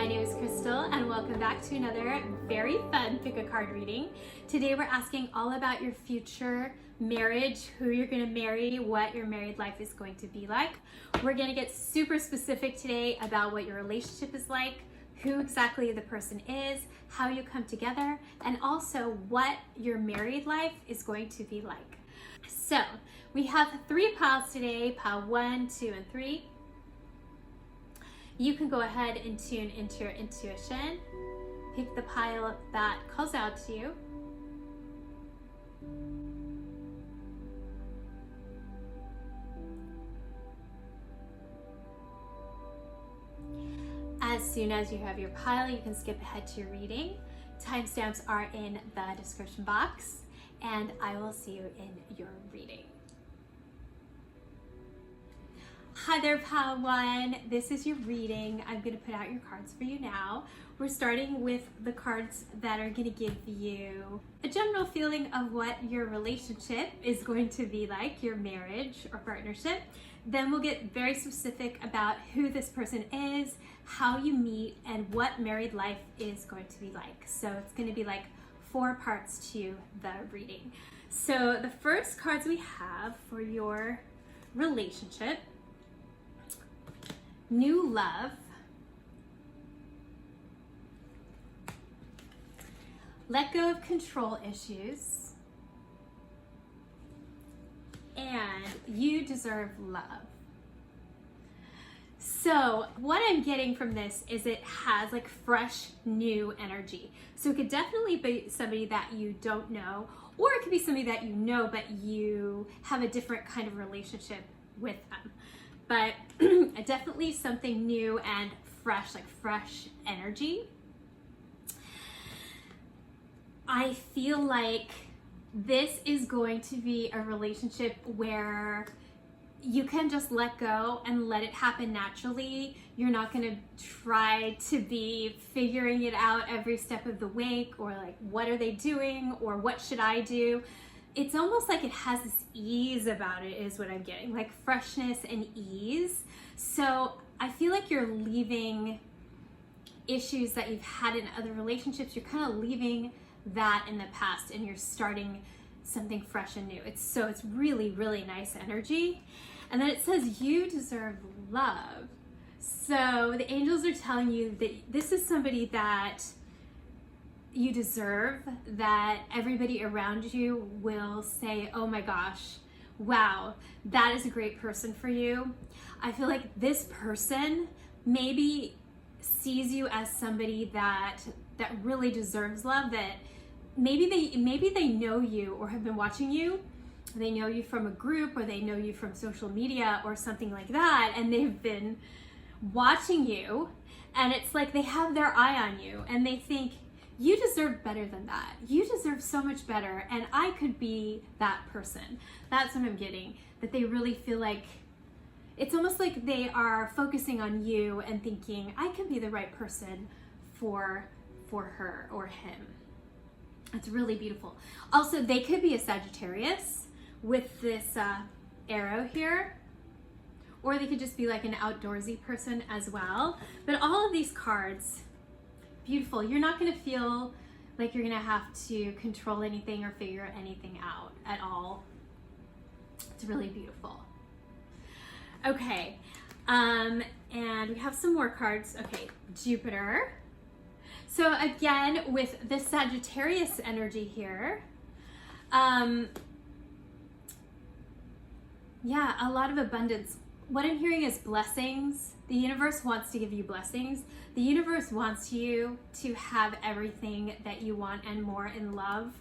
name is Crystal and welcome back to another very fun pick a card reading. Today we're asking all about your future marriage, who you're going to marry, what your married life is going to be like. We're going to get super specific today about what your relationship is like, who exactly the person is, how you come together, and also what your married life is going to be like. So we have 3 piles today, pile 1, 2, and 3. You can go ahead and tune into your intuition. Pick the pile that calls out to you. As soon as you have your pile, you can skip ahead to your reading. Timestamps are in the description box, and I will see you in your reading. Hi there, pile 1. This is your reading. I'm going to put out your cards for you now. We're starting with the cards that are going to give you a general feeling of what your relationship is going to be like, your marriage or partnership. Then we'll get very specific about who this person is, how you meet, and what married life is going to be like. So it's going to be like 4 parts to the reading. So the first cards we have for your relationship: new love, let go of control issues, and you deserve love. So what I'm getting from this is it has like fresh, new energy. So it could definitely be somebody that you don't know, or it could be somebody that you know, but you have a different kind of relationship with them. But definitely something new and fresh, like fresh energy. I feel like this is going to be a relationship where you can just let go and let it happen naturally. You're not going to try to be figuring it out every step of the way, or like, what are they doing, or what should I do? It's almost like it has this ease about it, is what I'm getting, like freshness and ease. So I feel like you're leaving issues that you've had in other relationships. You're kind of leaving that in the past and you're starting something fresh and new. It's really, really nice energy. And then it says you deserve love. So the angels are telling you that this is somebody that you deserve, that everybody around you will say, oh my gosh, wow, that is a great person for you. I feel like this person maybe sees you as somebody that really deserves love, that maybe they know you or have been watching you. They know you from a group, or they know you from social media or something like that, and they've been watching you, and it's like they have their eye on you and they think, you deserve better than that. You deserve so much better, and I could be that person. That's what I'm getting, that they really feel like, it's almost like they are focusing on you and thinking, I can be the right person for her or him. It's really beautiful. Also, they could be a Sagittarius with this arrow here, or they could just be like an outdoorsy person as well. But all of these cards, beautiful. You're not going to feel like you're going to have to control anything or figure anything out at all. It's really beautiful. Okay, and we have some more cards. Okay, Jupiter. So again, with the Sagittarius energy here, yeah, a lot of abundance. What I'm hearing is blessings. The universe wants to give you blessings. The universe wants you to have everything that you want and more in love.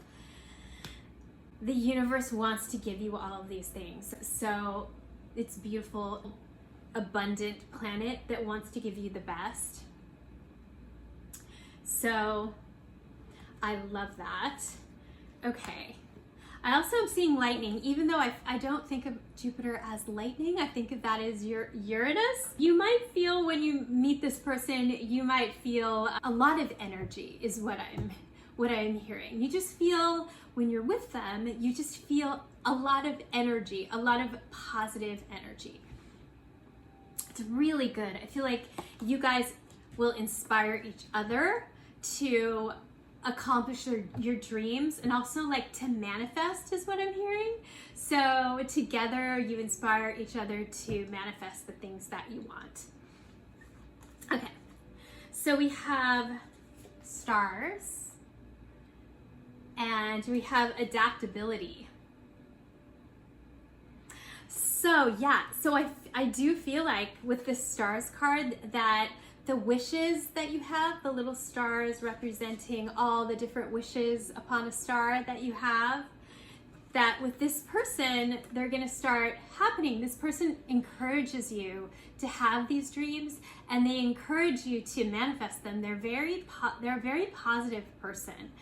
The universe wants to give you all of these things. So it's beautiful, abundant planet that wants to give you the best. So I love that. Okay. I also am seeing lightning, even though I don't think of Jupiter as lightning. I think of that as your Uranus. You might feel when you meet this person, you might feel a lot of energy is what I'm hearing. You just feel, when you're with them, you just feel a lot of energy, a lot of positive energy. It's really good. I feel like you guys will inspire each other to accomplish your dreams, and also like to manifest is what I'm hearing. So together you inspire each other to manifest the things that you want. Okay, so we have stars and we have adaptability. So yeah, so I do feel like with this stars card that the wishes that you have, the little stars representing all the different wishes upon a star that you have, that with this person, they're gonna start happening. This person encourages you to have these dreams, and they encourage you to manifest them. They're a very positive person,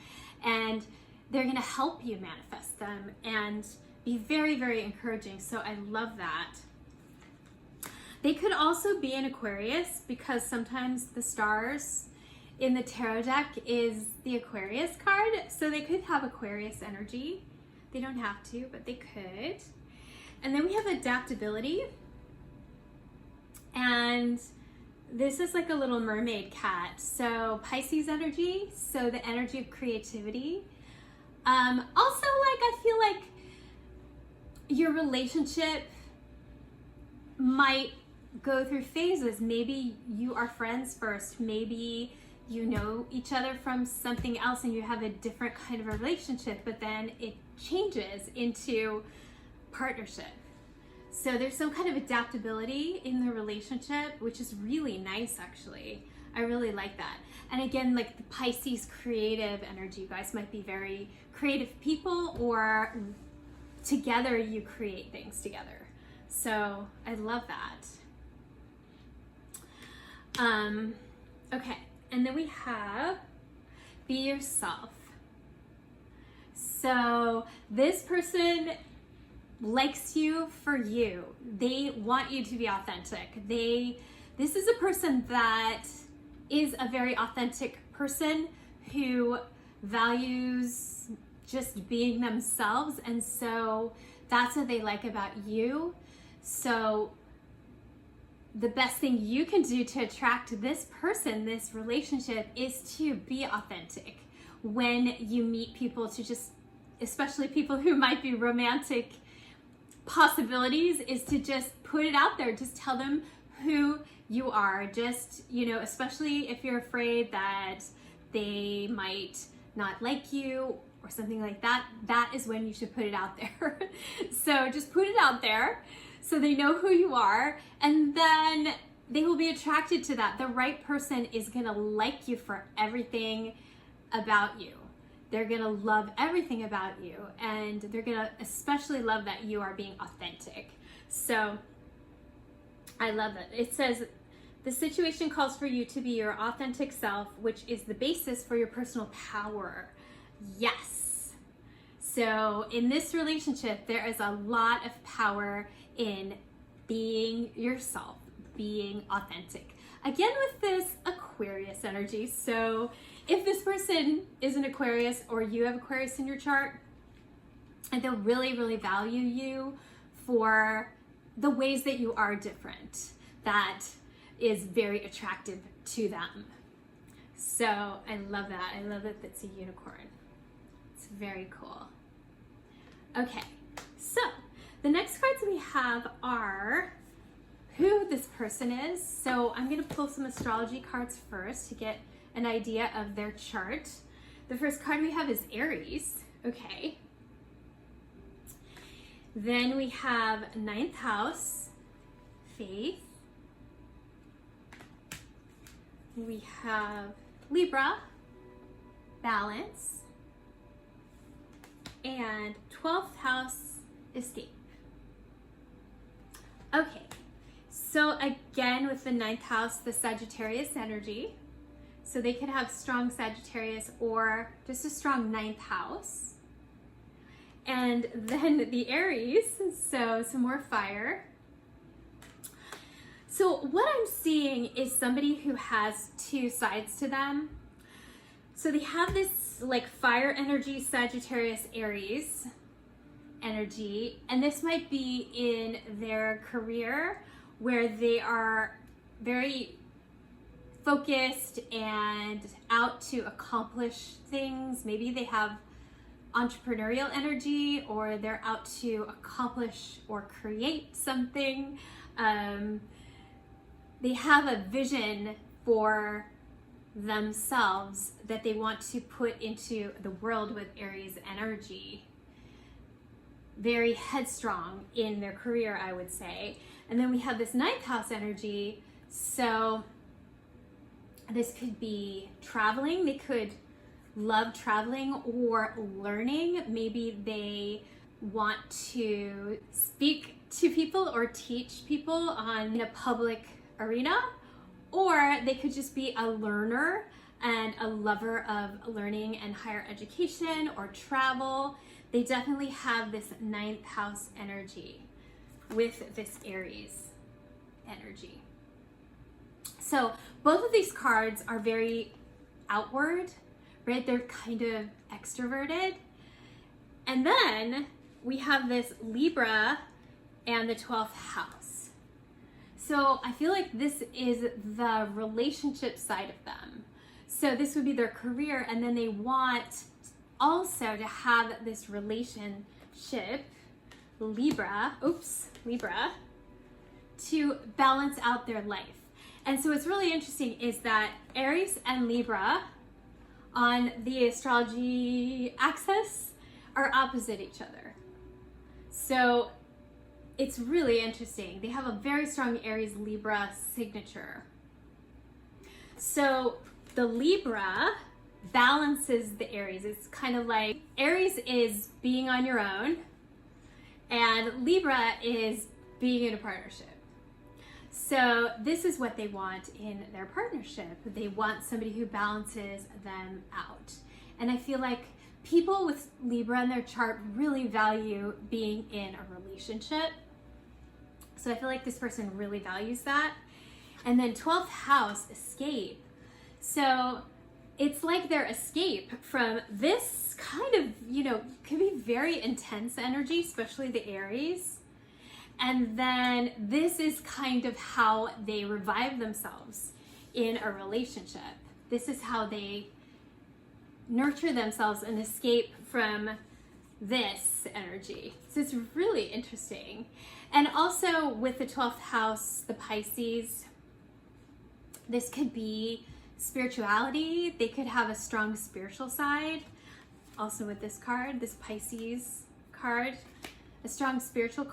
and they're gonna help you manifest them and be very, very encouraging. So I love that. They could also be an Aquarius, because sometimes the stars in the tarot deck is the Aquarius card. So they could have Aquarius energy. They don't have to, but they could. And then we have adaptability. And this is like a little mermaid cat. So Pisces energy, so the energy of creativity. Also, like, I feel like your relationship might go through phases. Maybe you are friends first, maybe you know each other from something else and you have a different kind of a relationship, but then it changes into partnership. So there's some kind of adaptability in the relationship, which is really nice, actually. I really like that. And again, like the Pisces creative energy, you guys might be very creative people, or together you create things together. So I love that. Okay, and then we have be yourself. So this person likes you for you. They want you to be authentic. This is a person that is a very authentic person who values just being themselves, and so that's what they like about you. So the best thing you can do to attract this person, this relationship, is to be authentic when you meet people, to just, especially people who might be romantic possibilities, is to just put it out there. Just tell them who you are. Just, you know, especially if you're afraid that they might not like you or something like that, that is when you should put it out there. So just put it out there so they know who you are, and then they will be attracted to that. The right person is gonna like you for everything about you. They're gonna love everything about you, and they're gonna especially love that you are being authentic. So I love it. It says, the situation calls for you to be your authentic self, which is the basis for your personal power. Yes. So in this relationship, there is a lot of power in being yourself, being authentic. Again, with this Aquarius energy. So if this person is an Aquarius, or you have Aquarius in your chart, and they'll really, really value you for the ways that you are different, that is very attractive to them. So I love that. I love that it's a unicorn. It's very cool. Okay, so the next cards we have are who this person is. So I'm going to pull some astrology cards first to get an idea of their chart. The first card we have is Aries. Okay. Then we have 9th house, faith. We have Libra, balance. And 12th house, escape. Okay, so again with the 9th house, the Sagittarius energy. So they could have strong Sagittarius or just a strong 9th house. And then the Aries, so some more fire. So what I'm seeing is somebody who has two sides to them. So they have this like fire energy, Sagittarius, Aries energy, and this might be in their career where they are very focused and out to accomplish things. Maybe they have entrepreneurial energy, or they're out to accomplish or create something. They have a vision for themselves that they want to put into the world with Aries energy. Very headstrong in their career, I would say. And then we have this ninth house energy. So this could be traveling. They could love traveling or learning. Maybe they want to speak to people or teach people in a public arena, or they could just be a learner and a lover of learning and higher education or travel. They definitely have this ninth house energy with this Aries energy. So both of these cards are very outward, right? They're kind of extroverted. And then we have this Libra and the 12th house. So I feel like this is the relationship side of them. So this would be their career, and then they want also to have this relationship, Libra, to balance out their life. And so what's really interesting is that Aries and Libra on the astrology axis are opposite each other. So it's really interesting. They have a very strong Aries-Libra signature. So the Libra balances the Aries. It's kind of like Aries is being on your own, and Libra is being in a partnership. So this is what they want in their partnership. They want somebody who balances them out. And I feel like people with Libra in their chart really value being in a relationship. So I feel like this person really values that. And then 12th house, escape. So it's like their escape from this kind of, could be very intense energy, especially the Aries. And then this is kind of how they revive themselves in a relationship. This is how they nurture themselves and escape from this energy. So it's really interesting. And also with the 12th house, the Pisces, this could be spirituality. They could have a strong spiritual side. Also with this card, this Pisces card, a strong spiritual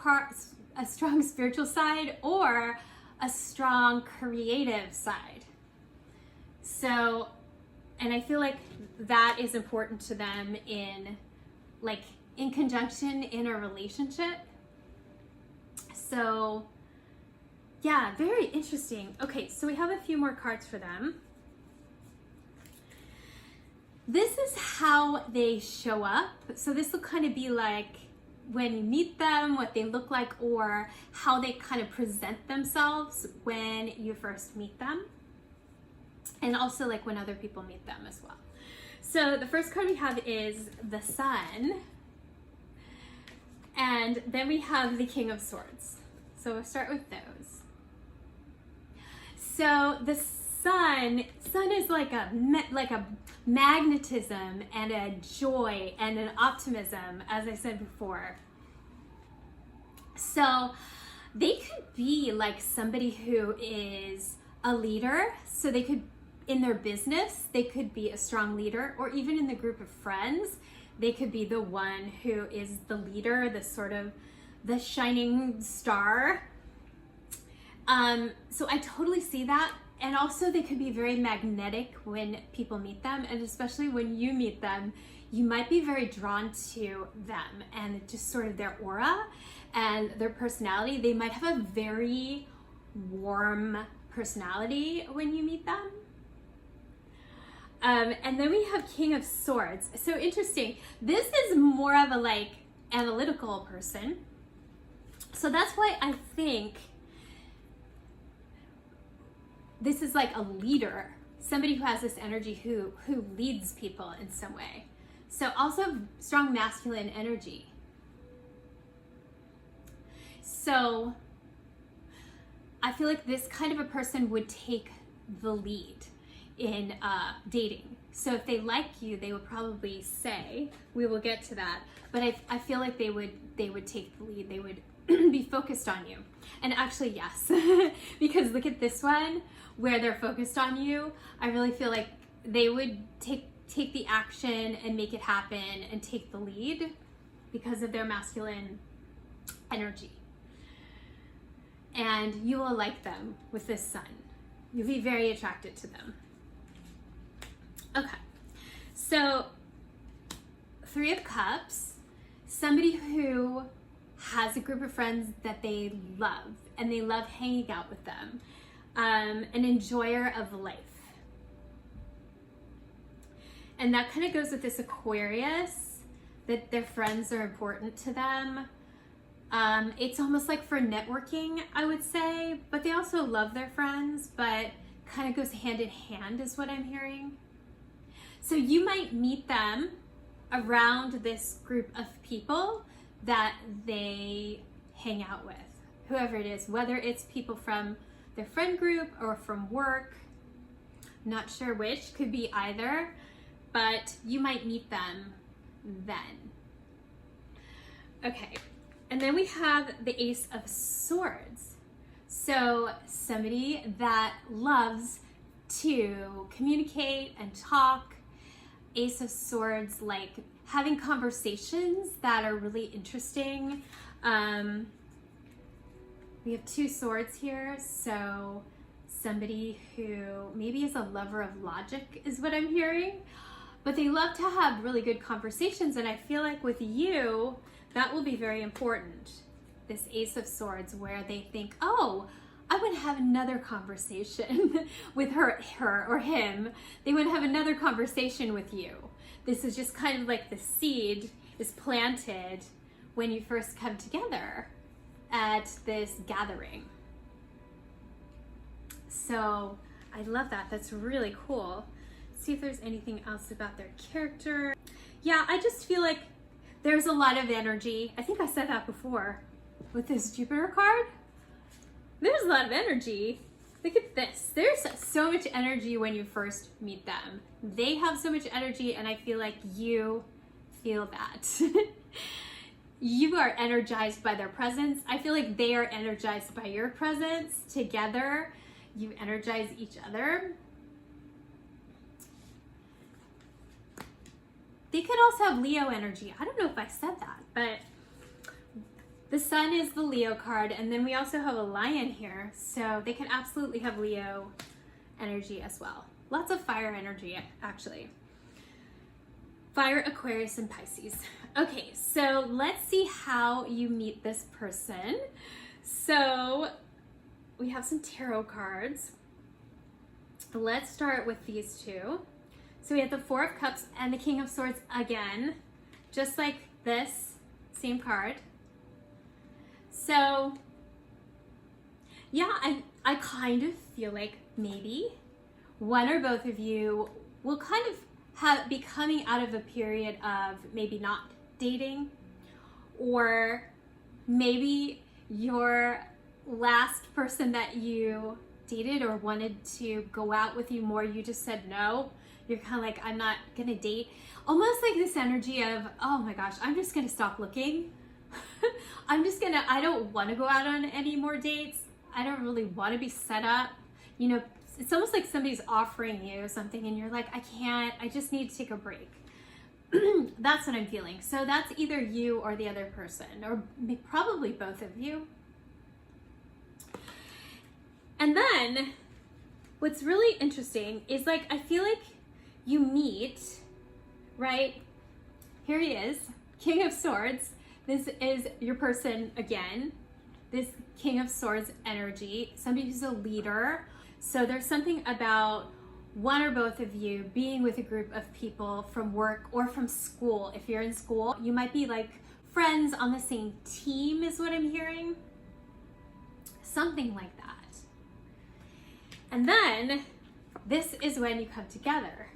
side, or a strong creative side. So, and I feel like that is important to them in conjunction in a relationship. So yeah, very interesting. Okay, so we have a few more cards for them. This is how they show up. So this will kind of be like when you meet them, what they look like, or how they kind of present themselves when you first meet them. And also like when other people meet them as well. So the first card we have is the Sun. And then we have the King of Swords. So we'll start with those. So the sun is like a magnetism and a joy and an optimism, as I said before. So they could be like somebody who is a leader. So they could, in their business, they could be a strong leader, or even in the group of friends, they could be the one who is the leader, the sort of the shining star. So I totally see that. And also they could be very magnetic when people meet them, and especially when you meet them, you might be very drawn to them and just sort of their aura and their personality. They might have a very warm personality when you meet them. And then we have King of Swords. So interesting. This is more of a analytical person. So that's why I think this is like a leader, somebody who has this energy who leads people in some way. So also strong masculine energy. So I feel like this kind of a person would take the lead in dating. So if they like you, they would probably say, we will get to that, but I feel like they would take the lead. They would be focused on you. And actually, yes, because look at this one where they're focused on you. I really feel like they would take the action and make it happen and take the lead because of their masculine energy. And you will like them with this sun. You'll be very attracted to them. Okay, so 3 of Cups, somebody who has a group of friends that they love and they love hanging out with them, an enjoyer of life. And that kind of goes with this Aquarius, that their friends are important to them. It's almost like for networking, I would say, but they also love their friends, but kind of goes hand in hand is what I'm hearing. So you might meet them around this group of people that they hang out with, whoever it is, whether it's people from their friend group or from work, not sure which, could be either, but you might meet them then. Okay, and then we have the Ace of Swords. So somebody that loves to communicate and talk. Ace of Swords, like having conversations that are really interesting. We have 2 swords here, so somebody who maybe is a lover of logic is what I'm hearing, but they love to have really good conversations, and I feel like with you, that will be very important. This Ace of Swords, where they think, oh, I would have another conversation with her or him. They would have another conversation with you. This is just kind of like the seed is planted when you first come together at this gathering. So I love that. That's really cool. Let's see if there's anything else about their character. Yeah, I just feel like there's a lot of energy. I think I said that before with this Jupiter card. There's a lot of energy. Look at this. There's so much energy when you first meet them. They have so much energy, and I feel like you feel that. You are energized by their presence. I feel like they are energized by your presence. Together, you energize each other. They could also have Leo energy. I don't know if I said that, but the Sun is the Leo card, and then we also have a Lion here, so they can absolutely have Leo energy as well. Lots of fire energy, actually. Fire, Aquarius, and Pisces. Okay, so let's see how you meet this person. So we have some tarot cards. Let's start with these 2. So we have the 4 of Cups and the King of Swords again, just like this, same card. So yeah, I kind of feel like maybe one or both of you will kind of be coming out of a period of maybe not dating, or maybe your last person that you dated or wanted to go out with you more, you just said no. You're kind of like, I'm not gonna date. Almost like this energy of, oh my gosh, I'm just gonna stop looking. I don't want to go out on any more dates. I don't really want to be set up. You know, it's almost like somebody's offering you something and you're like, I can't, I just need to take a break. That's what I'm feeling. So that's either you or the other person, or probably both of you. And then what's really interesting is, like, I feel like you meet, right? Here he is, King of Swords. This is your person again. This King of Swords energy, somebody who's a leader. So there's something about one or both of you being with a group of people from work or from school. If you're in school, you might be like friends on the same team is what I'm hearing. Something like that. And then this is when you come together.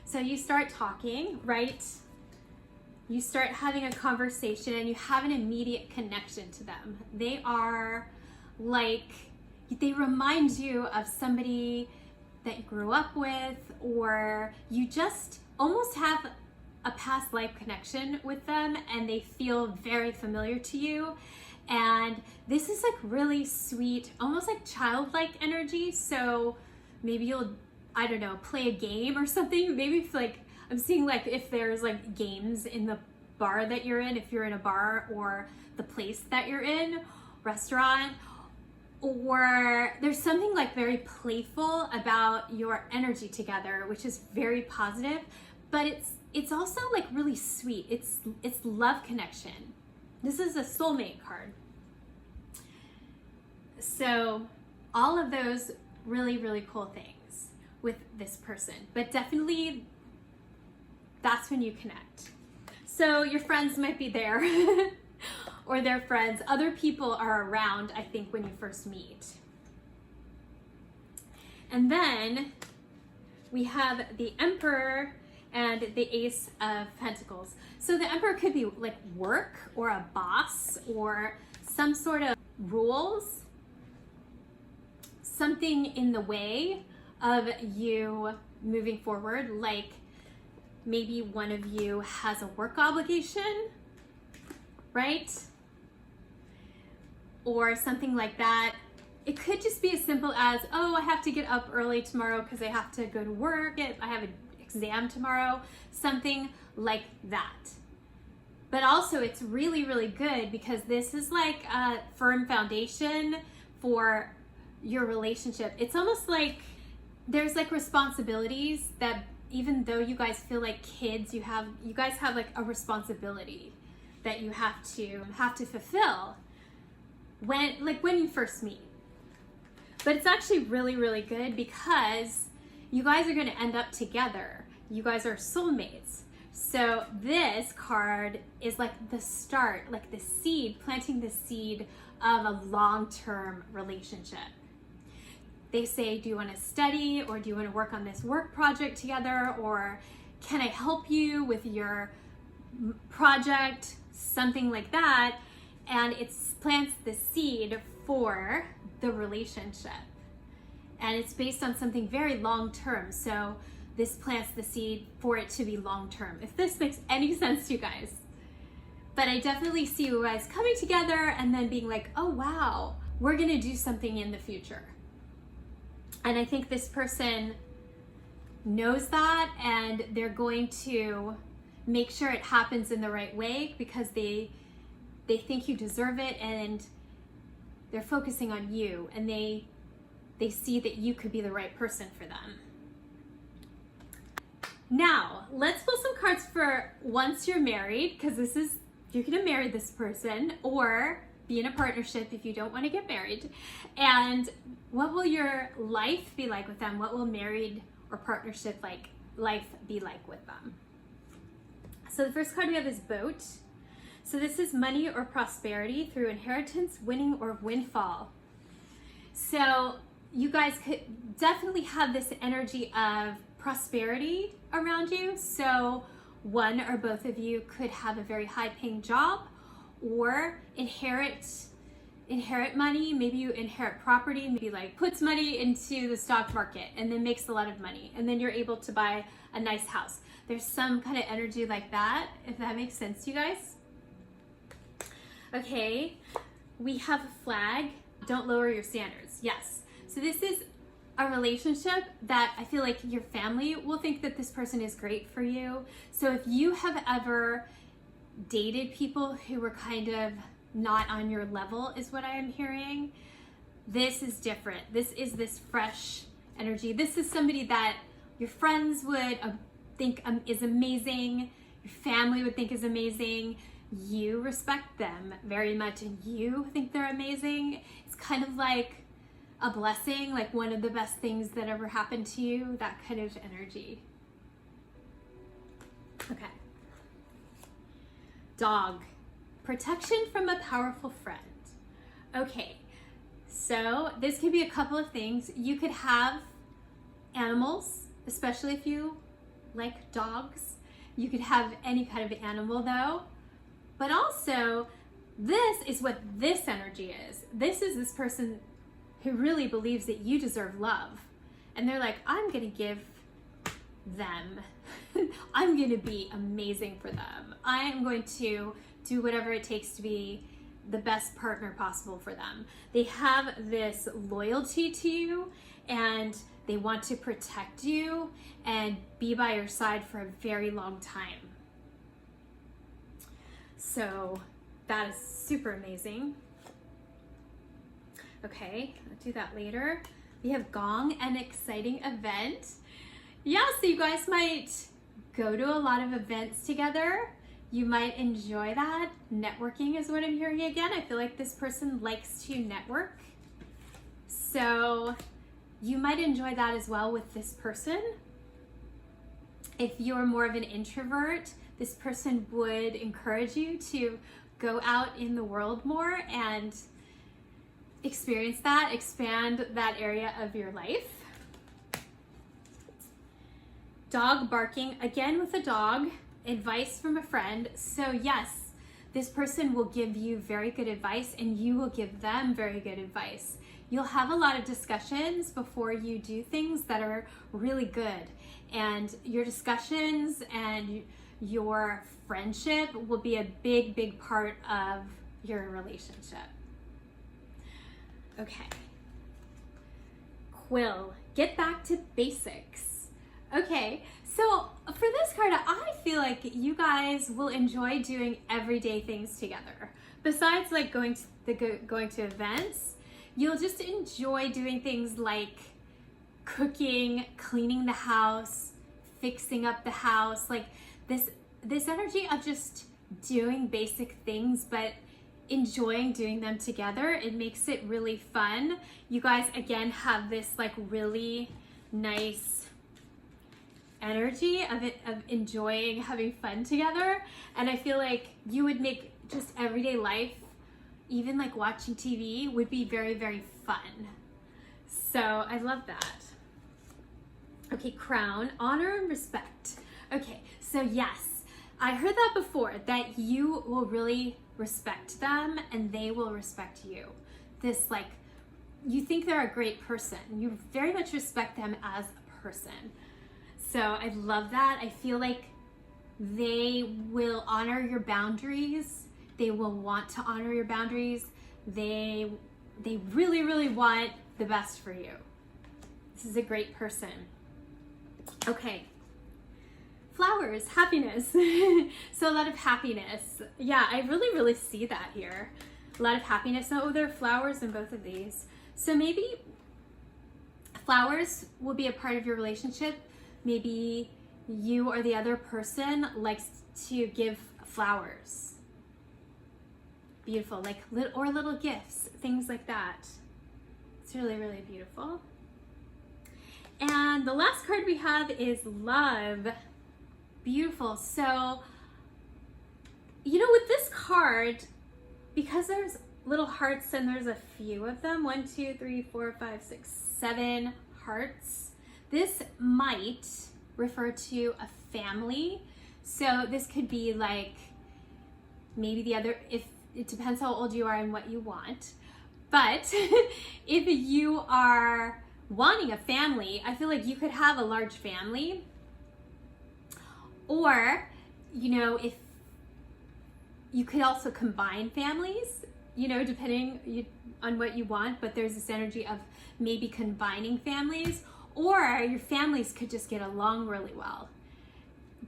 So you start talking, right? You start having a conversation and you have an immediate connection to them. They are like, they remind you of somebody that you grew up with, or you just almost have a past life connection with them and they feel very familiar to you. And this is like really sweet, almost like childlike energy. So maybe you'll, I don't know, play a game or something. Maybe if like, I'm seeing like if there's like games in the bar that you're in, if you're in a bar or the place that you're in, restaurant, or there's something like very playful about your energy together, which is very positive, but it's also like really sweet. It's love connection. This is a soulmate card. So all of those really, really cool things with this person, but definitely that's when you connect. So your friends might be there or their friends. Other people are around, I think, when you first meet. And then we have the Emperor and the Ace of Pentacles. So the Emperor could be like work or a boss or some sort of rules, something in the way of you moving forward, like maybe one of you has a work obligation, right? Or something like that. It could just be as simple as, oh, I have to get up early tomorrow because I have to go to work. I have an exam tomorrow, something like that. But also it's really, really good because this is like a firm foundation for your relationship. It's almost like there's like responsibilities that even though you guys feel like kids, you guys have like a responsibility that you have to fulfill when you first meet. But it's actually really, really good because you guys are going to end up together. You guys are soulmates. So this card is like the start, like the seed, planting the seed of a long-term relationship. They say, do you want to study, or do you want to work on this work project together, or can I help you with your project, something like that. And it plants the seed for the relationship. And it's based on something very long-term. So this plants the seed for it to be long-term, if this makes any sense to you guys. But I definitely see you guys coming together and then being like, oh wow, we're gonna do something in the future. And I think this person knows that, and they're going to make sure it happens in the right way because they think you deserve it, and they're focusing on you, and they see that you could be the right person for them. Now, let's pull some cards for once you're married, because you're gonna marry this person or be in a partnership if you don't want to get married. And what will your life be like with them? What will married or partnership life be like with them? So the first card we have is Boat. So this is money or prosperity through inheritance, winning, or windfall. So you guys could definitely have this energy of prosperity around you. So one or both of you could have a very high-paying job, or inherit money. Maybe you inherit property, maybe like puts money into the stock market and then makes a lot of money, and then you're able to buy a nice house. There's some kind of energy like that, if that makes sense to you guys. Okay, we have a flag. Don't lower your standards. Yes. So this is a relationship that I feel like your family will think that this person is great for you. So if you have ever dated people who were kind of not on your level, is what I am hearing, this is different. This is this fresh energy. This is somebody that your friends would think is amazing, your family would think is amazing, you respect them very much and you think they're amazing. It's kind of like a blessing, like one of the best things that ever happened to you, that kind of energy. Okay. Dog. Protection from a powerful friend. Okay, so this could be a couple of things. You could have animals, especially if you like dogs. You could have any kind of animal though. But also, this is what this energy is. This is this person who really believes that you deserve love and they're like, I'm gonna give them, I'm gonna be amazing for them. I am going to do whatever it takes to be the best partner possible for them. They have this loyalty to you, and they want to protect you and be by your side for a very long time. So that is super amazing. Okay, I'll do that later. We have Gong, an exciting event. Yeah, so you guys might go to a lot of events together. You might enjoy that. Networking is what I'm hearing again. I feel like this person likes to network. So you might enjoy that as well with this person. If you're more of an introvert, this person would encourage you to go out in the world more and experience that, expand that area of your life. Dog barking, again with a dog, advice from a friend. So yes, this person will give you very good advice, and you will give them very good advice. You'll have a lot of discussions before you do things that are really good, and your discussions and your friendship will be a big part of your relationship. Okay. Quill, get back to basics. Okay, so for this card, I feel like you guys will enjoy doing everyday things together. Besides like going to events, you'll just enjoy doing things like cooking, cleaning the house, fixing up the house, like this energy of just doing basic things, but enjoying doing them together. It makes it really fun. You guys, again, have this like really nice energy of enjoying having fun together. And I feel like you would make just everyday life, even like watching TV, would be very fun. So I love that. Okay, Crown, honor and respect. Okay, so yes, I heard that before, that you will really respect them and they will respect you. This like, you think they're a great person. You very much respect them as a person. So I love that. I feel like they will honor your boundaries. They will want to honor your boundaries. They really want the best for you. This is a great person. Okay. Flowers, happiness. So a lot of happiness. Yeah, I really see that here. A lot of happiness. Oh, there are flowers in both of these. So maybe flowers will be a part of your relationship. Maybe you or the other person likes to give flowers. Beautiful, like little gifts, things like that. It's really beautiful. And the last card we have is love. Beautiful. So, you know, with this card, because there's little hearts and there's a few of them, 1, 2, 3, 4, 5, 6, 7 hearts, this might refer to a family. So this could be like maybe the other, if it depends how old you are and what you want. But if you are wanting a family, I feel like you could have a large family. Or, you know, if you could also combine families, you know, depending on what you want, but there's this energy of maybe combining families, or your families could just get along really well.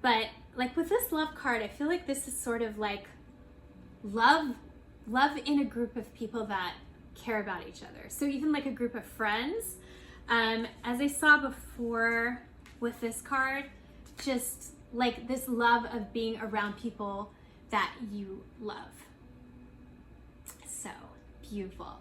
But like with this love card, I feel like this is sort of like love in a group of people that care about each other. So even like a group of friends, as I saw before with this card, just like this love of being around people that you love. So beautiful.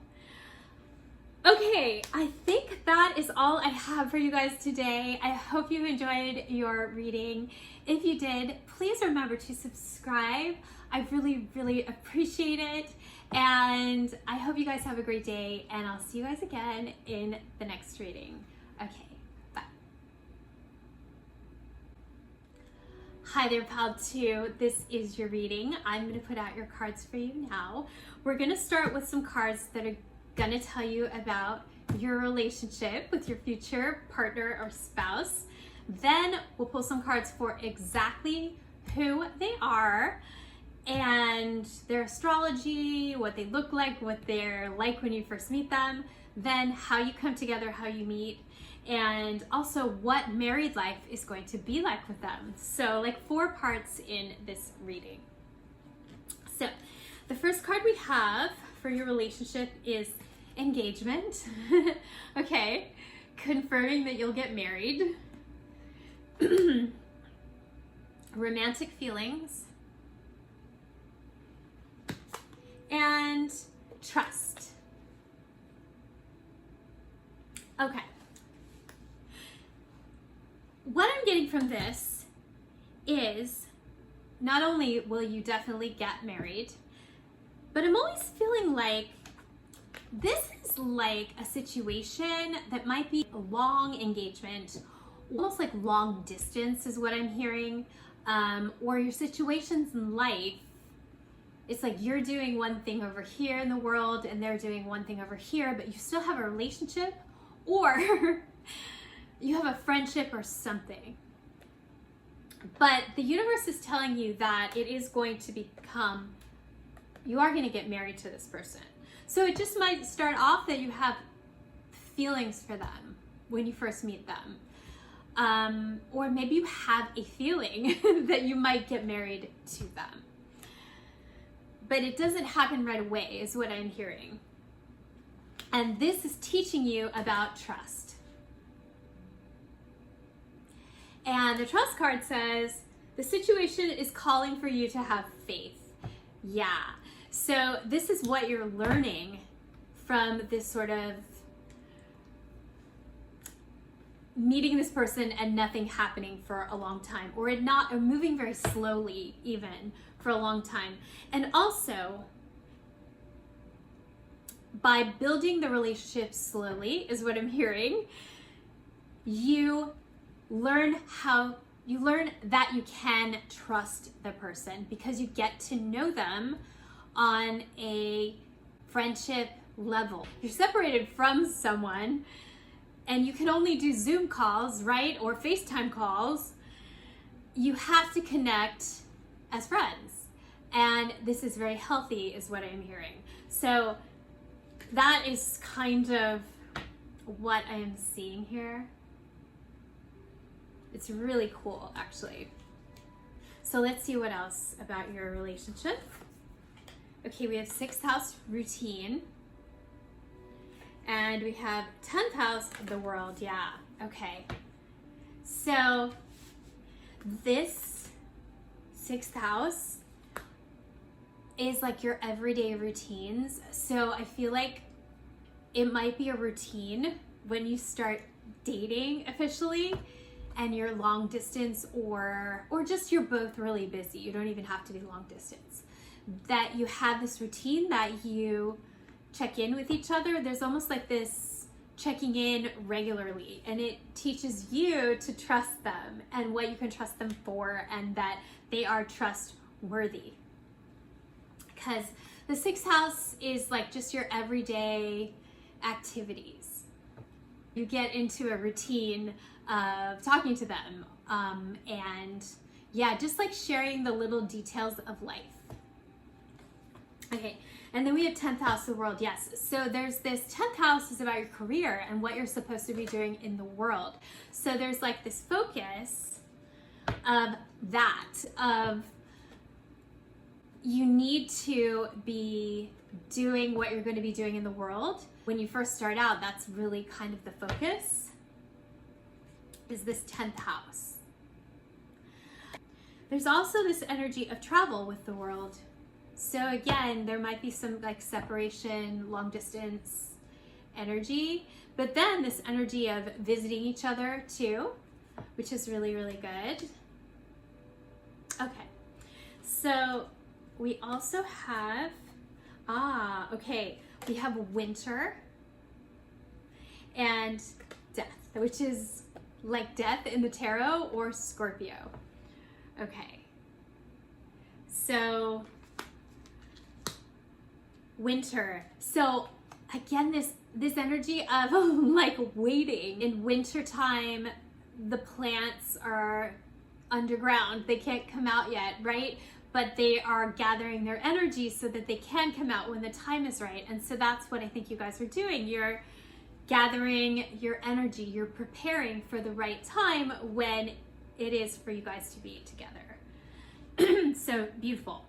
Okay, I think that is all I have for you guys today. I hope you enjoyed your reading. If you did, please remember to subscribe. I really appreciate it. And I hope you guys have a great day, and I'll see you guys again in the next reading. Okay. Hi there, pal 2. This is your reading. I'm going to put out your cards for you now. We're going to start with some cards that are going to tell you about your relationship with your future partner or spouse. Then we'll pull some cards for exactly who they are and their astrology, what they look like, what they're like when you first meet them, then how you come together, how you meet, and also what married life is going to be like with them. So like 4 parts in this reading. So the first card we have for your relationship is engagement. Okay, confirming that you'll get married. Romantic feelings. And trust. Okay. What I'm getting from this is not only will you definitely get married, but I'm always feeling like this is like a situation that might be a long engagement, almost like long distance is what I'm hearing, or your situations in life. It's like you're doing one thing over here in the world and they're doing one thing over here, but you still have a relationship or you have a friendship or something. But the universe is telling you that it is going to become, you are going to get married to this person. So it just might start off that you have feelings for them when you first meet them. Or maybe you have a feeling that you might get married to them. But it doesn't happen right away is what I'm hearing. And this is teaching you about trust. And the trust card says, the situation is calling for you to have faith. Yeah. So this is what you're learning from this sort of meeting this person and nothing happening for a long time, or it not, or moving very slowly even for a long time. And also, by building the relationship slowly is what I'm hearing, you learn that you can trust the person because you get to know them on a friendship level. You're separated from someone and you can only do Zoom calls, right? Or FaceTime calls. You have to connect as friends. And this is very healthy is what I'm hearing. So that is kind of what I am seeing here. It's really cool, actually. So let's see what else about your relationship. Okay, we have 6th house routine. And we have 10th house of the world. Yeah, okay. So this 6th house is like your everyday routines. So I feel like it might be a routine when you start dating officially and you're long distance or just you're both really busy. You don't even have to be long distance. That you have this routine that you check in with each other. There's almost like this checking in regularly, and it teaches you to trust them and what you can trust them for and that they are trustworthy. Because the 6th house is like just your everyday activities. You get into a routine of talking to them and yeah, just like sharing the little details of life. Okay, and then we have 10th house of the world. Yes, so there's this 10th house is about your career and what you're supposed to be doing in the world. So there's like this focus of that, of you need to be doing what you're going to be doing in the world. When you first start out, that's really kind of the focus, is this 10th house. There's also this energy of travel with the world. So again, there might be some like separation, long distance energy, but then this energy of visiting each other too, which is really, really good. Okay, so we also have, okay, we have winter and death, which is like death in the tarot or Scorpio. Okay, so winter. So again, this energy of like waiting. In wintertime, the plants are underground. They can't come out yet, right? But they are gathering their energy so that they can come out when the time is right. And so that's what I think you guys are doing. You're gathering your energy. You're preparing for the right time when it is for you guys to be together. So beautiful.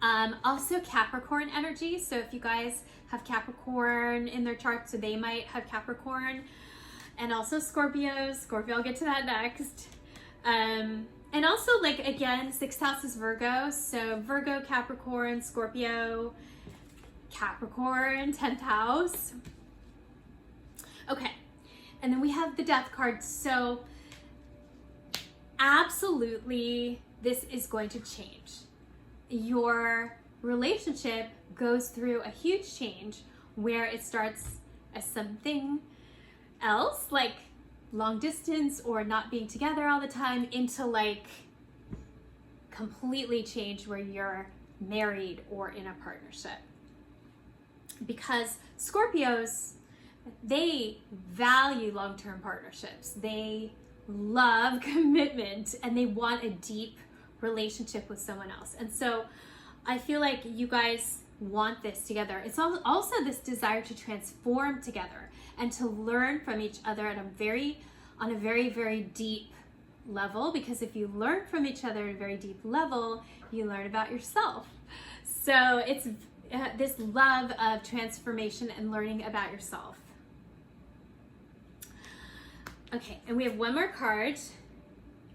Also Capricorn energy. So if you guys have Capricorn in their chart, so they might have Capricorn, and also Scorpios. Scorpio, I'll get to that next. And also, like, again, 6th house is Virgo. So Virgo, Capricorn, Scorpio, Capricorn, 10th house. Okay. And then we have the Death card. So absolutely, this is going to change. Your relationship goes through a huge change where it starts as something else, like long distance or not being together all the time, into like completely change where you're married or in a partnership. Because Scorpios, they value long-term partnerships. They love commitment and they want a deep relationship with someone else. And so I feel like you guys want this together. It's also this desire to transform together and to learn from each other on a very, very deep level, because if you learn from each other at a very deep level, you learn about yourself. So it's this love of transformation and learning about yourself. Okay, and we have one more card,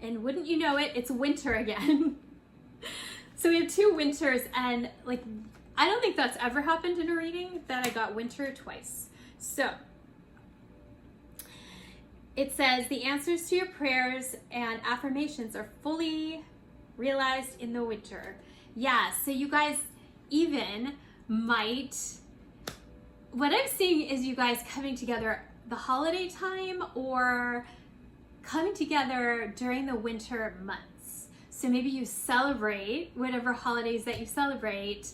and wouldn't you know it, it's winter again. So we have 2 winters, and like, I don't think that's ever happened in a reading that I got winter twice. So it says the answers to your prayers and affirmations are fully realized in the winter. Yeah, so you guys even might, what I'm seeing is you guys coming together the holiday time or coming together during the winter months. So maybe you celebrate whatever holidays that you celebrate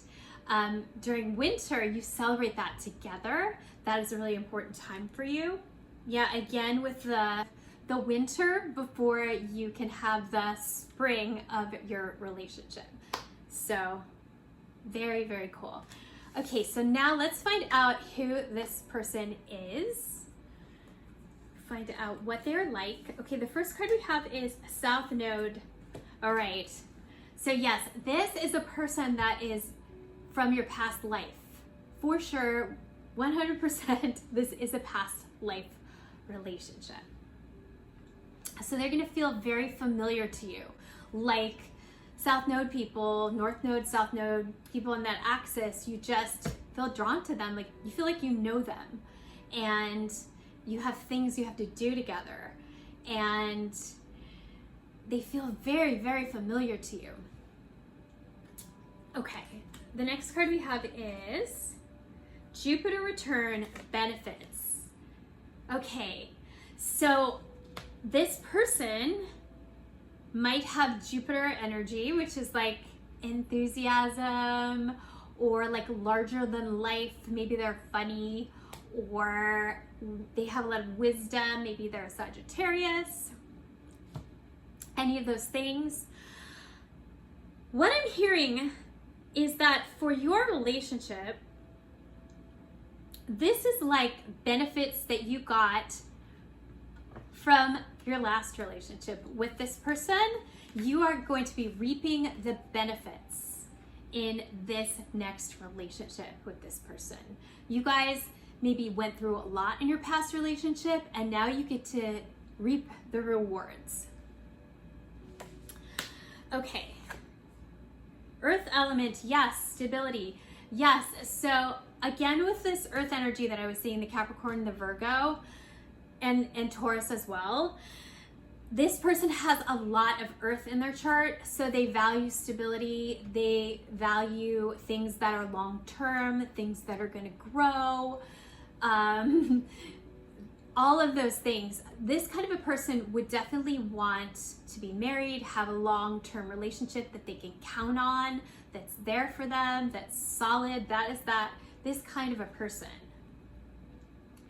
during winter, you celebrate that together. That is a really important time for you. Yeah, again with the winter before you can have the spring of your relationship. So very, very cool. Okay, so now let's find out who this person is. Find out what they're like. Okay, the first card we have is South Node. All right, so yes, this is a person that is from your past life. For sure, 100%, this is a past life relationship. So they're gonna feel very familiar to you. Like South Node people, North Node, South Node people in that axis, you just feel drawn to them. Like you feel like you know them and you have things you have to do together and they feel very, very familiar to you. Okay, the next card we have is Jupiter return benefits. Okay, so this person might have Jupiter energy, which is like enthusiasm or like larger than life. Maybe they're funny or they have a lot of wisdom. Maybe they're a Sagittarius. Any of those things. What I'm hearing is that for your relationship, this is like benefits that you got from your last relationship with this person. You are going to be reaping the benefits in this next relationship with this person. You guys maybe went through a lot in your past relationship and now you get to reap the rewards. Okay, earth element, yes, stability, yes. So again, with this earth energy that I was seeing, the Capricorn, the Virgo, and Taurus as well, this person has a lot of earth in their chart, so they value stability, they value things that are long-term, things that are gonna grow, all of those things. This kind of a person would definitely want to be married, have a long-term relationship that they can count on, that's there for them, that's solid. That is this kind of a person,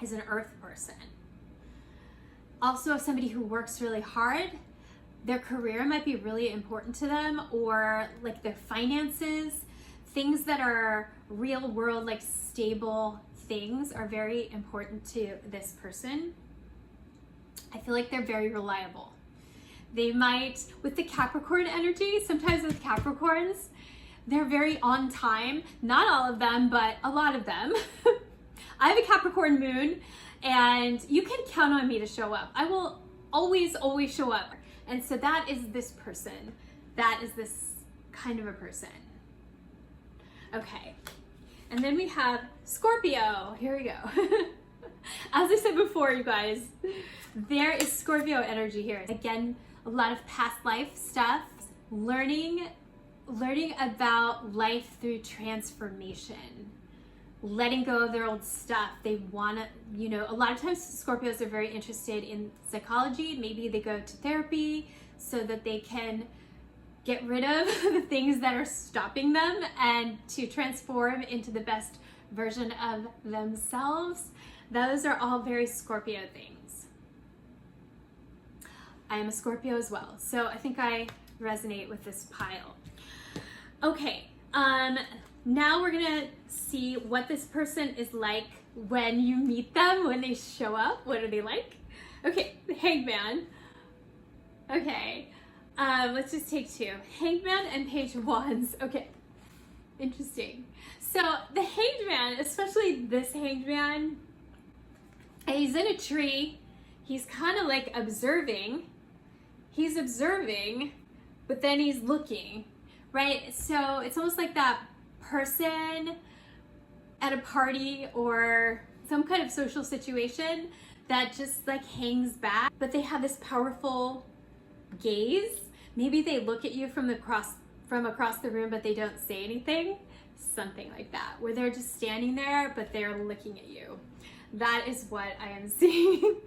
is an earth person. Also somebody who works really hard. Their career might be really important to them, or like their finances, things that are real world, like stable things are very important to this person. I feel like they're very reliable. They might, with the Capricorn energy, sometimes with Capricorns, they're very on time. Not all of them, but a lot of them. I have a Capricorn moon, and you can count on me to show up. I will always, always show up. And so that is this person. That is this kind of a person. Okay. And then we have Scorpio. Here we go. As I said before, you guys, there is Scorpio energy here. Again, a lot of past life stuff, learning about life through transformation, letting go of their old stuff. They want to, you know, a lot of times Scorpios are very interested in psychology. Maybe they go to therapy so that they can get rid of the things that are stopping them and to transform into the best version of themselves. Those are all very Scorpio things. I am a Scorpio as well, so I think I resonate with this pile. Okay, now we're gonna see what this person is like when you meet them, when they show up. What are they like? Okay, the Hangman. Okay, let's just take two. Hangman and Page of Wands. Okay, interesting. So the Hanged Man, especially this Hanged Man, he's in a tree. He's kind of like observing. He's observing, but then he's looking, right? So it's almost like that person at a party or some kind of social situation that just like hangs back, but they have this powerful gaze. Maybe they look at you from across the room, but they don't say anything. Something like that, where they're just standing there, but they're looking at you. That is what I am seeing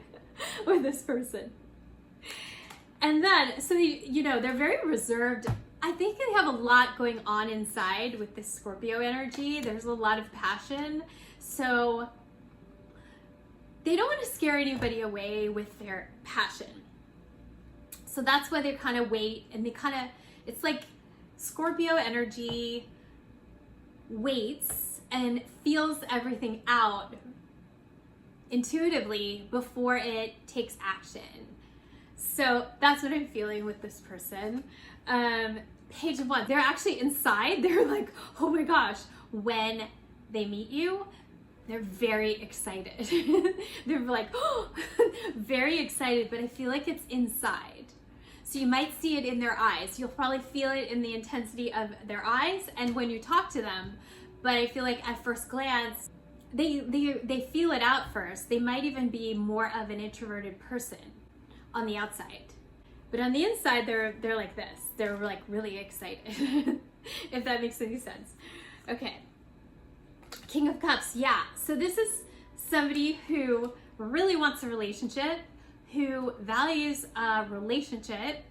with this person. And then, so they're very reserved. I think they have a lot going on inside with this Scorpio energy. There's a lot of passion. So they don't want to scare anybody away with their passion. So that's why they kind of wait, and it's like Scorpio energy waits and feels everything out intuitively before it takes action. So that's what I'm feeling with this person. Page of Wands, they're actually inside. They're like, oh my gosh, when they meet you, they're very excited. They're like, oh, very excited, but I feel like it's inside. So you might see it in their eyes. You'll probably feel it in the intensity of their eyes and when you talk to them. But I feel like at first glance, they feel it out first. They might even be more of an introverted person on the outside. But on the inside, they're like this. They're like really excited, if that makes any sense. Okay. King of Cups, yeah. So this is somebody who really wants a relationship, who values a relationship.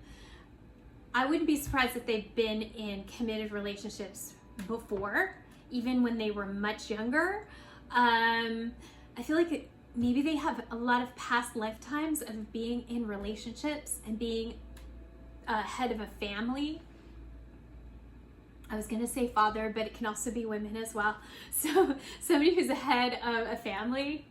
I wouldn't be surprised if they've been in committed relationships before, even when they were much younger. I feel like maybe they have a lot of past lifetimes of being in relationships and being head of a family. I was gonna say father, but it can also be women as well. So somebody who's a head of a family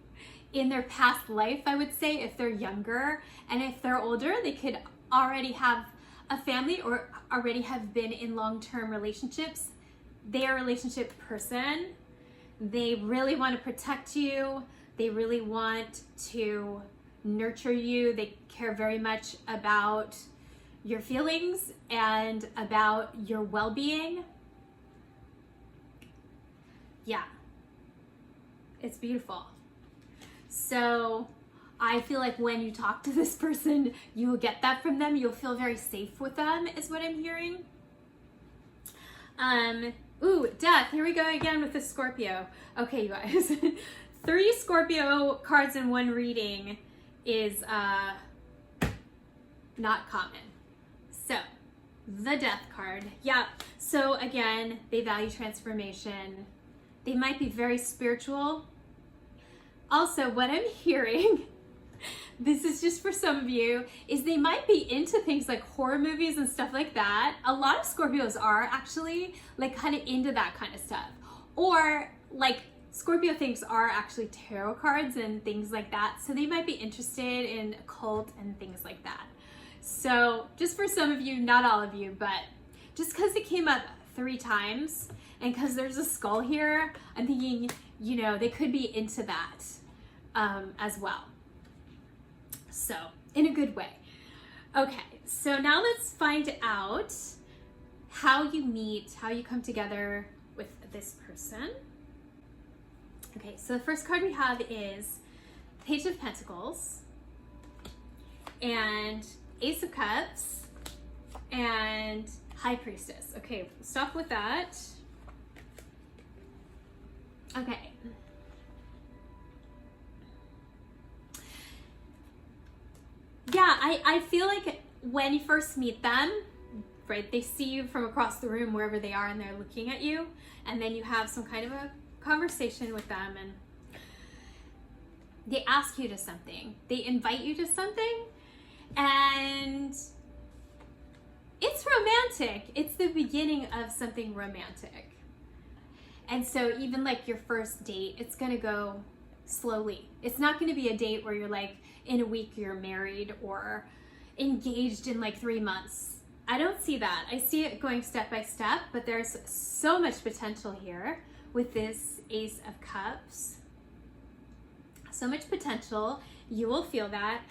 in their past life, I would say, if they're younger. And if they're older, they could already have a family or already have been in long-term relationships. They are a relationship person. They really want to protect you. They really want to nurture you. They care very much about your feelings and about your well-being. Yeah, it's beautiful. So I feel like when you talk to this person, you will get that from them. You'll feel very safe with them, is what I'm hearing. Ooh, death. Here we go again with the Scorpio. Okay, you guys. 3 Scorpio cards in one reading is not common. So, the death card. Yeah. So again, they value transformation. They might be very spiritual. Also, what I'm hearing, this is just for some of you, is they might be into things like horror movies and stuff like that. A lot of Scorpios are actually like kind of into that kind of stuff. Or like Scorpio things are actually tarot cards and things like that. So they might be interested in occult and things like that. So just for some of you, not all of you, but just because it came up 3 times and because there's a skull here, I'm thinking, you know, they could be into that as well. So in a good way. Okay, so now let's find out how you meet, how you come together with this person. Okay, so the first card we have is Page of Pentacles and Ace of Cups and High Priestess. Okay, stop with that. Okay. Yeah, I feel like when you first meet them, right, they see you from across the room, wherever they are, and they're looking at you, and then you have some kind of a conversation with them, and they ask you to something. They invite you to something, and it's romantic. It's the beginning of something romantic. And so even like your first date, it's gonna go slowly. It's not gonna be a date where you're like, in a week you're married or engaged in like 3 months. I don't see that. I see it going step by step, but there's so much potential here with this Ace of Cups. So much potential. You will feel that.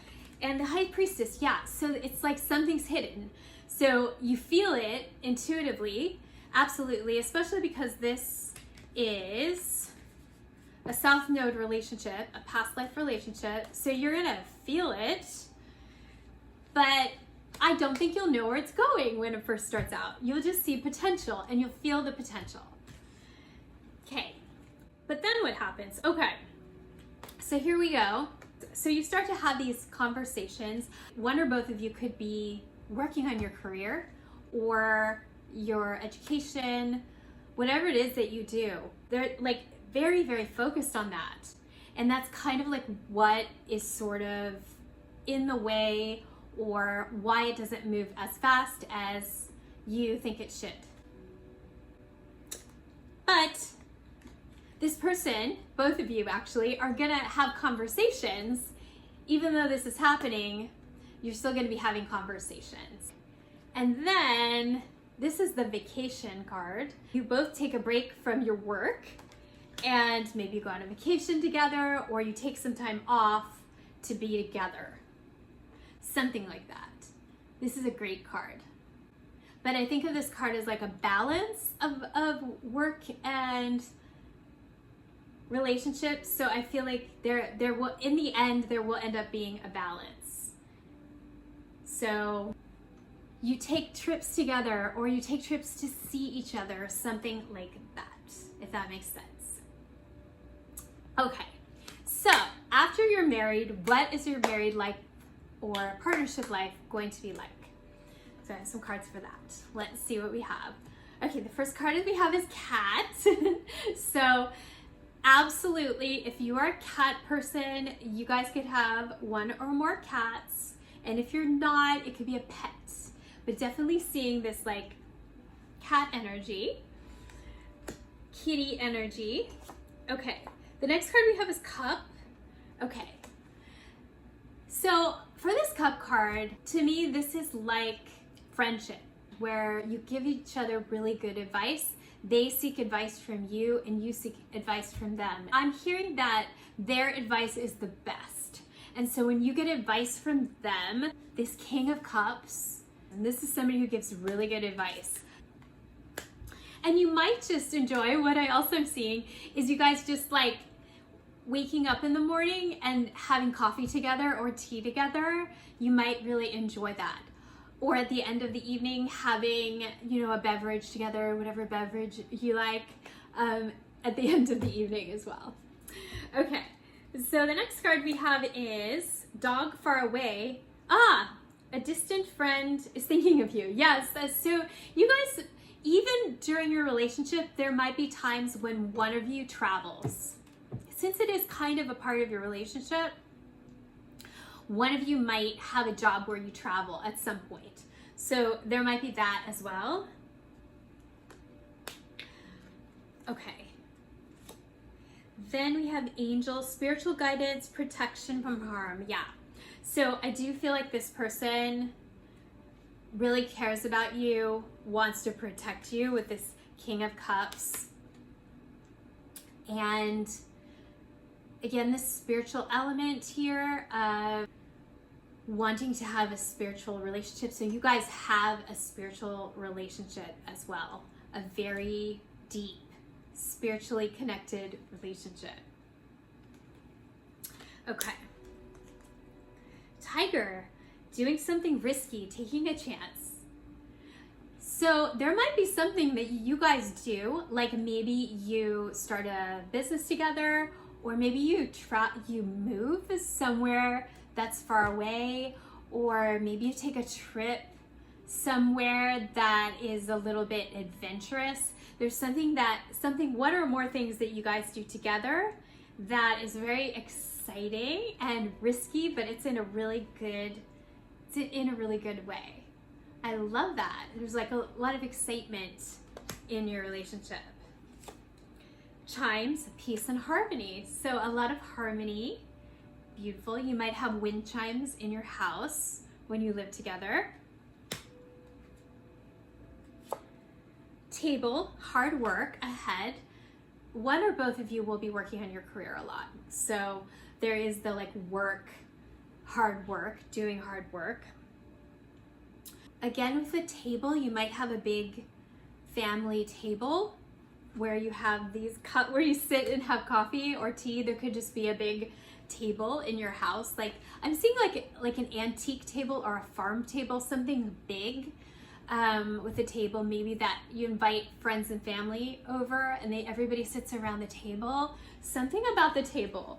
And the High Priestess, yeah, so it's like something's hidden. So you feel it intuitively, absolutely, especially because this is a South Node relationship, a past life relationship. So you're gonna feel it, but I don't think you'll know where it's going when it first starts out. You'll just see potential and you'll feel the potential. Okay, but then what happens? Okay, so here we go. So you start to have these conversations. One or both of you could be working on your career or your education, whatever it is that you do. They're like very, very focused on that. And that's kind of like what is sort of in the way or why it doesn't move as fast as you think it should. But this person, both of you actually, are gonna have conversations. Even though this is happening, you're still gonna be having conversations. And then this is the vacation card. You both take a break from your work and maybe you go on a vacation together or you take some time off to be together. Something like that. This is a great card. But I think of this card as like a balance of work and relationships. So I feel like there will, in the end, there will end up being a balance. So you take trips together or you take trips to see each other, something like that, if that makes sense. Okay, so after you're married, what is your married life or partnership life going to be like? So I have some cards for that. Let's see what we have. Okay, the first card we have is cat. So absolutely, if you are a cat person, you guys could have one or more cats. And if you're not, it could be a pet. But definitely seeing this like cat energy, kitty energy. Okay, the next card we have is cup. Okay, so for this cup card, to me, this is like friendship, where you give each other really good advice. They seek advice from you and you seek advice from them. I'm hearing that their advice is the best. And so when you get advice from them, this King of Cups, and this is somebody who gives really good advice. And you might just enjoy, what I also am seeing is you guys just like waking up in the morning and having coffee together or tea together. You might really enjoy that. Or at the end of the evening, having, you know, a beverage together, whatever beverage you like, at the end of the evening as well. Okay, so the next card we have is Dog Far Away. Ah, a distant friend is thinking of you. Yes, so you guys, even during your relationship, there might be times when one of you travels. since it is kind of a part of your relationship, one of you might have a job where you travel at some point. So there might be that as well. Okay. Then we have angels, spiritual guidance, protection from harm. Yeah. So I do feel like this person really cares about you, wants to protect you with this King of Cups. And again, this spiritual element here of wanting to have a spiritual relationship. So you guys have a spiritual relationship as well, a very deep, spiritually connected relationship. Okay. Tiger, doing something risky, taking a chance. So there might be something that you guys do, like maybe you start a business together, or maybe you move somewhere that's far away, or maybe you take a trip somewhere that is a little bit adventurous. There's something one or more things that you guys do together that is very exciting and risky, but it's in a really good way. I love that. There's like a lot of excitement in your relationship. Chimes, peace and harmony. So a lot of harmony, beautiful. You might have wind chimes in your house when you live together. Table, hard work ahead. One or both of you will be working on your career a lot. So there is the like hard work, doing hard work. Again, with the table, you might have a big family table where you have where you sit and have coffee or tea. There could just be a big table in your house. Like I'm seeing like an antique table or a farm table, something big with a table, maybe that you invite friends and family over and everybody sits around the table. Something about the table.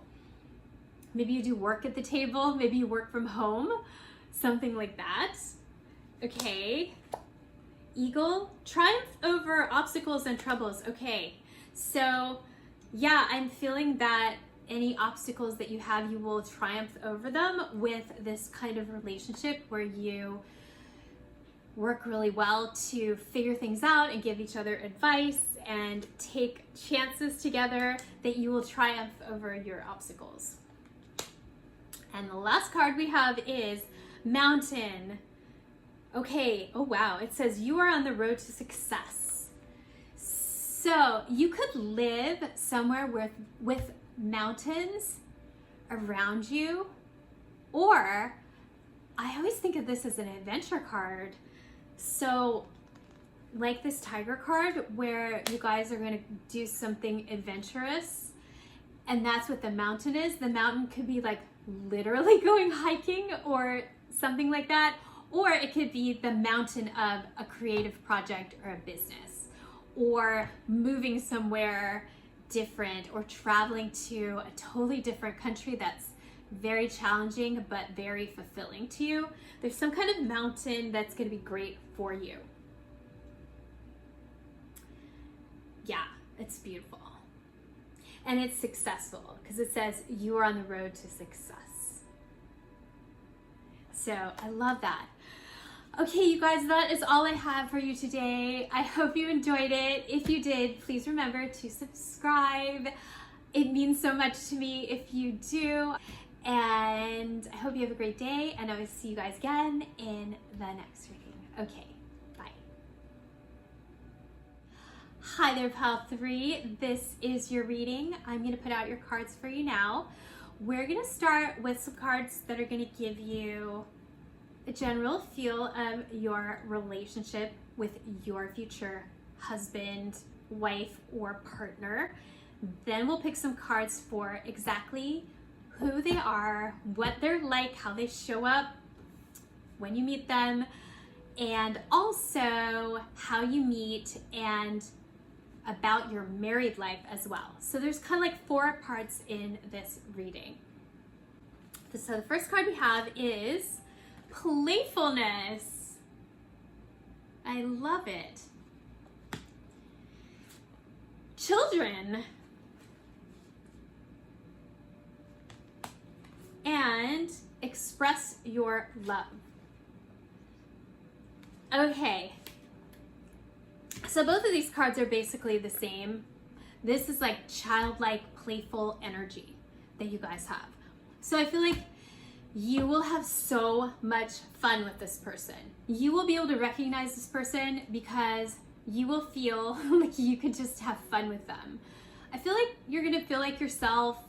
Maybe you do work at the table, maybe you work from home, something like that. Okay. Eagle, triumph over obstacles and troubles. Okay, so yeah, I'm feeling that any obstacles that you have, you will triumph over them with this kind of relationship where you work really well to figure things out and give each other advice and take chances together, that you will triumph over your obstacles. And the last card we have is Mountain. Okay, oh wow, it says you are on the road to success. So you could live somewhere with mountains around you, or I always think of this as an adventure card. So like this Tiger card where you guys are going to do something adventurous, and that's what the mountain is. The mountain could be like literally going hiking or something like that, or it could be the mountain of a creative project or a business, or moving somewhere different, or traveling to a totally different country that's very challenging but very fulfilling to you. There's some kind of mountain that's going to be great for you. Yeah, it's beautiful. And it's successful because it says you are on the road to success. So I love that. Okay, you guys, that is all I have for you today. I hope you enjoyed it. If you did, please remember to subscribe. It means so much to me if you do. And I hope you have a great day, and I will see you guys again in the next reading. Okay, bye. Hi there, Pal 3. This is your reading. I'm going to put out your cards for you now. We're going to start with some cards that are going to give you a general feel of your relationship with your future husband, wife, or partner. Then we'll pick some cards for exactly who they are, what they're like, how they show up when you meet them, and also how you meet and about your married life as well. So there's kind of like 4 parts in this reading. So the first card we have is playfulness. I love it. Children. express your love. Okay, so both of these cards are basically the same. This is like childlike, playful energy that you guys have. So I feel like you will have so much fun with this person. You will be able to recognize this person because you will feel like you could just have fun with them. I feel like you're gonna feel like yourself.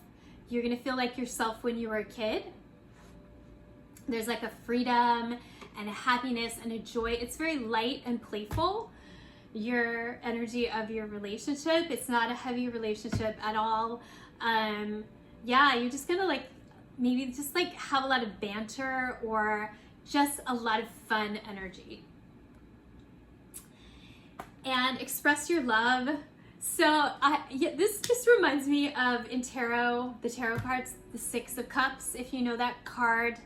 You're gonna feel like yourself when you were a kid. There's like a freedom and a happiness and a joy. It's very light and playful. Your energy of your relationship, it's not a heavy relationship at all. Yeah, you're just gonna like maybe just like have a lot of banter or just a lot of fun energy. And express your love. So this just reminds me of in tarot, the tarot cards, the Six of Cups, if you know that card.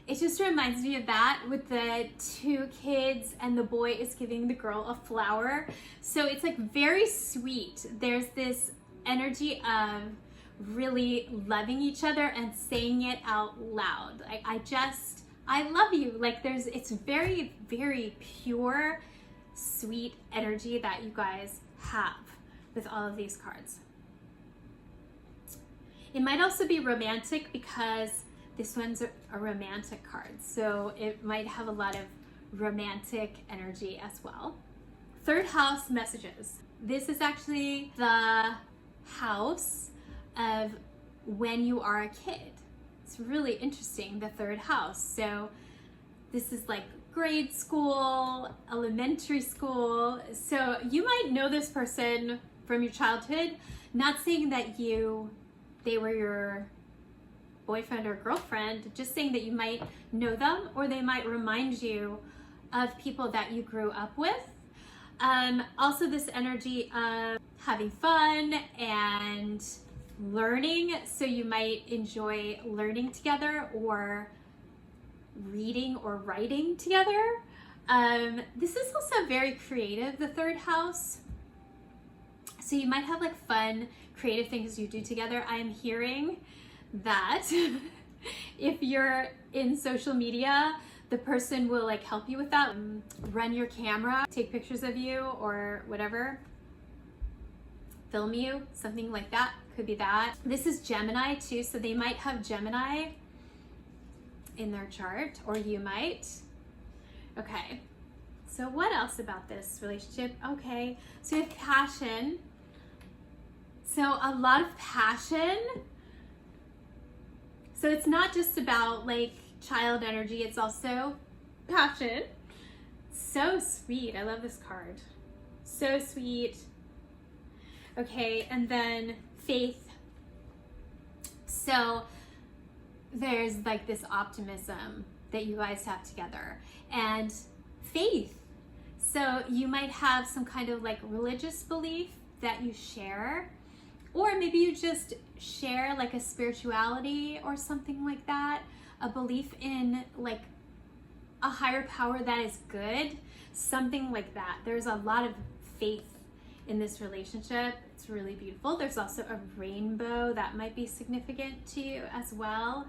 It just reminds me of that with the two kids and the boy is giving the girl a flower. So it's like very sweet. There's this energy of really loving each other and saying it out loud. I love you. Like it's very, very pure, sweet energy that you guys have with all of these cards. It might also be romantic because this one's a romantic card, so it might have a lot of romantic energy as well. Third house messages. This is actually the house of when you are a kid. It's really interesting, the third house. So this is like grade school, elementary school. So you might know this person from your childhood, not saying that they were your boyfriend or girlfriend, just saying that you might know them or they might remind you of people that you grew up with. Also this energy of having fun and learning, so you might enjoy learning together or reading or writing together. This is also very creative, the third house. So you might have like fun, creative things you do together. I'm hearing that if you're in social media, the person will like help you with that, run your camera, take pictures of you or whatever, film you, something like that. Could be that. This is Gemini too, so they might have Gemini in their chart, or you might. Okay, so what else about this relationship? Okay, so we have passion. So a lot of passion. So it's not just about like child energy, it's also passion. So sweet. I love this card. So sweet. Okay, and then faith. So there's like this optimism that you guys have together and faith. So you might have some kind of like religious belief that you share, or maybe you just share like a spirituality or something like that, a belief in like a higher power that is good, something like that. There's a lot of faith in this relationship. It's really beautiful. There's also a rainbow that might be significant to you as well.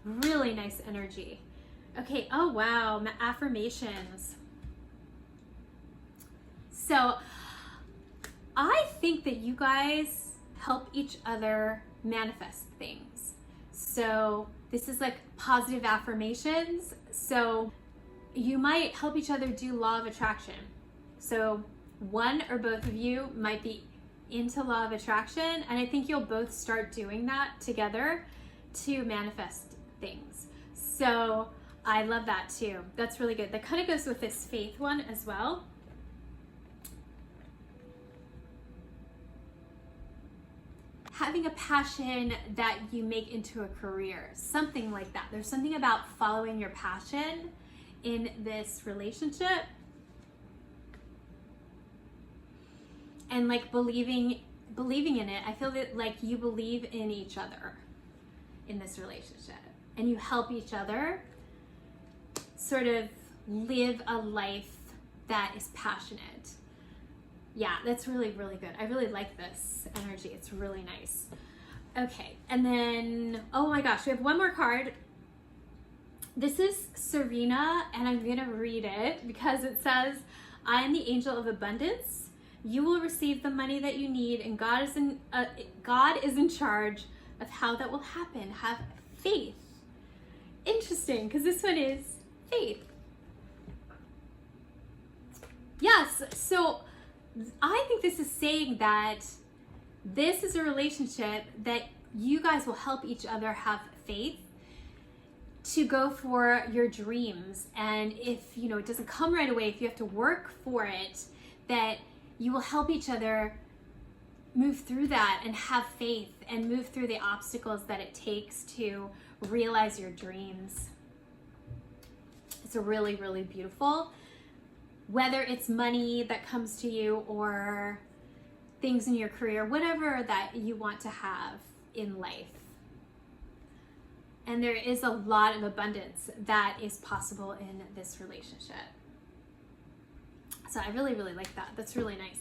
Really nice energy. Okay, oh wow, affirmations. So I think that you guys help each other manifest things. So this is like positive affirmations. So you might help each other do law of attraction. So one or both of you might be into law of attraction, and I think you'll both start doing that together to manifest things. So I love that too. That's really good. That kind of goes with this faith one as well. Having a passion that you make into a career, something like that. There's something about following your passion in this relationship and like believing in it. I feel that like you believe in each other in this relationship and you help each other sort of live a life that is passionate. Yeah, that's really, really good. I really like this energy. It's really nice. Okay, and then, oh my gosh, we have one more card. This is Serena, and I'm gonna read it because it says, I am the angel of abundance. You will receive the money that you need, and God is in charge of how that will happen. Have faith. Interesting, because this one is faith. Yes, so I think this is saying that this is a relationship that you guys will help each other have faith to go for your dreams. And if, you know, it doesn't come right away, if you have to work for it, that you will help each other move through that and have faith and move through the obstacles that it takes to realize your dreams. It's a really, really beautiful, whether it's money that comes to you or things in your career, whatever that you want to have in life. And there is a lot of abundance that is possible in this relationship. So I really, really like that. That's really nice.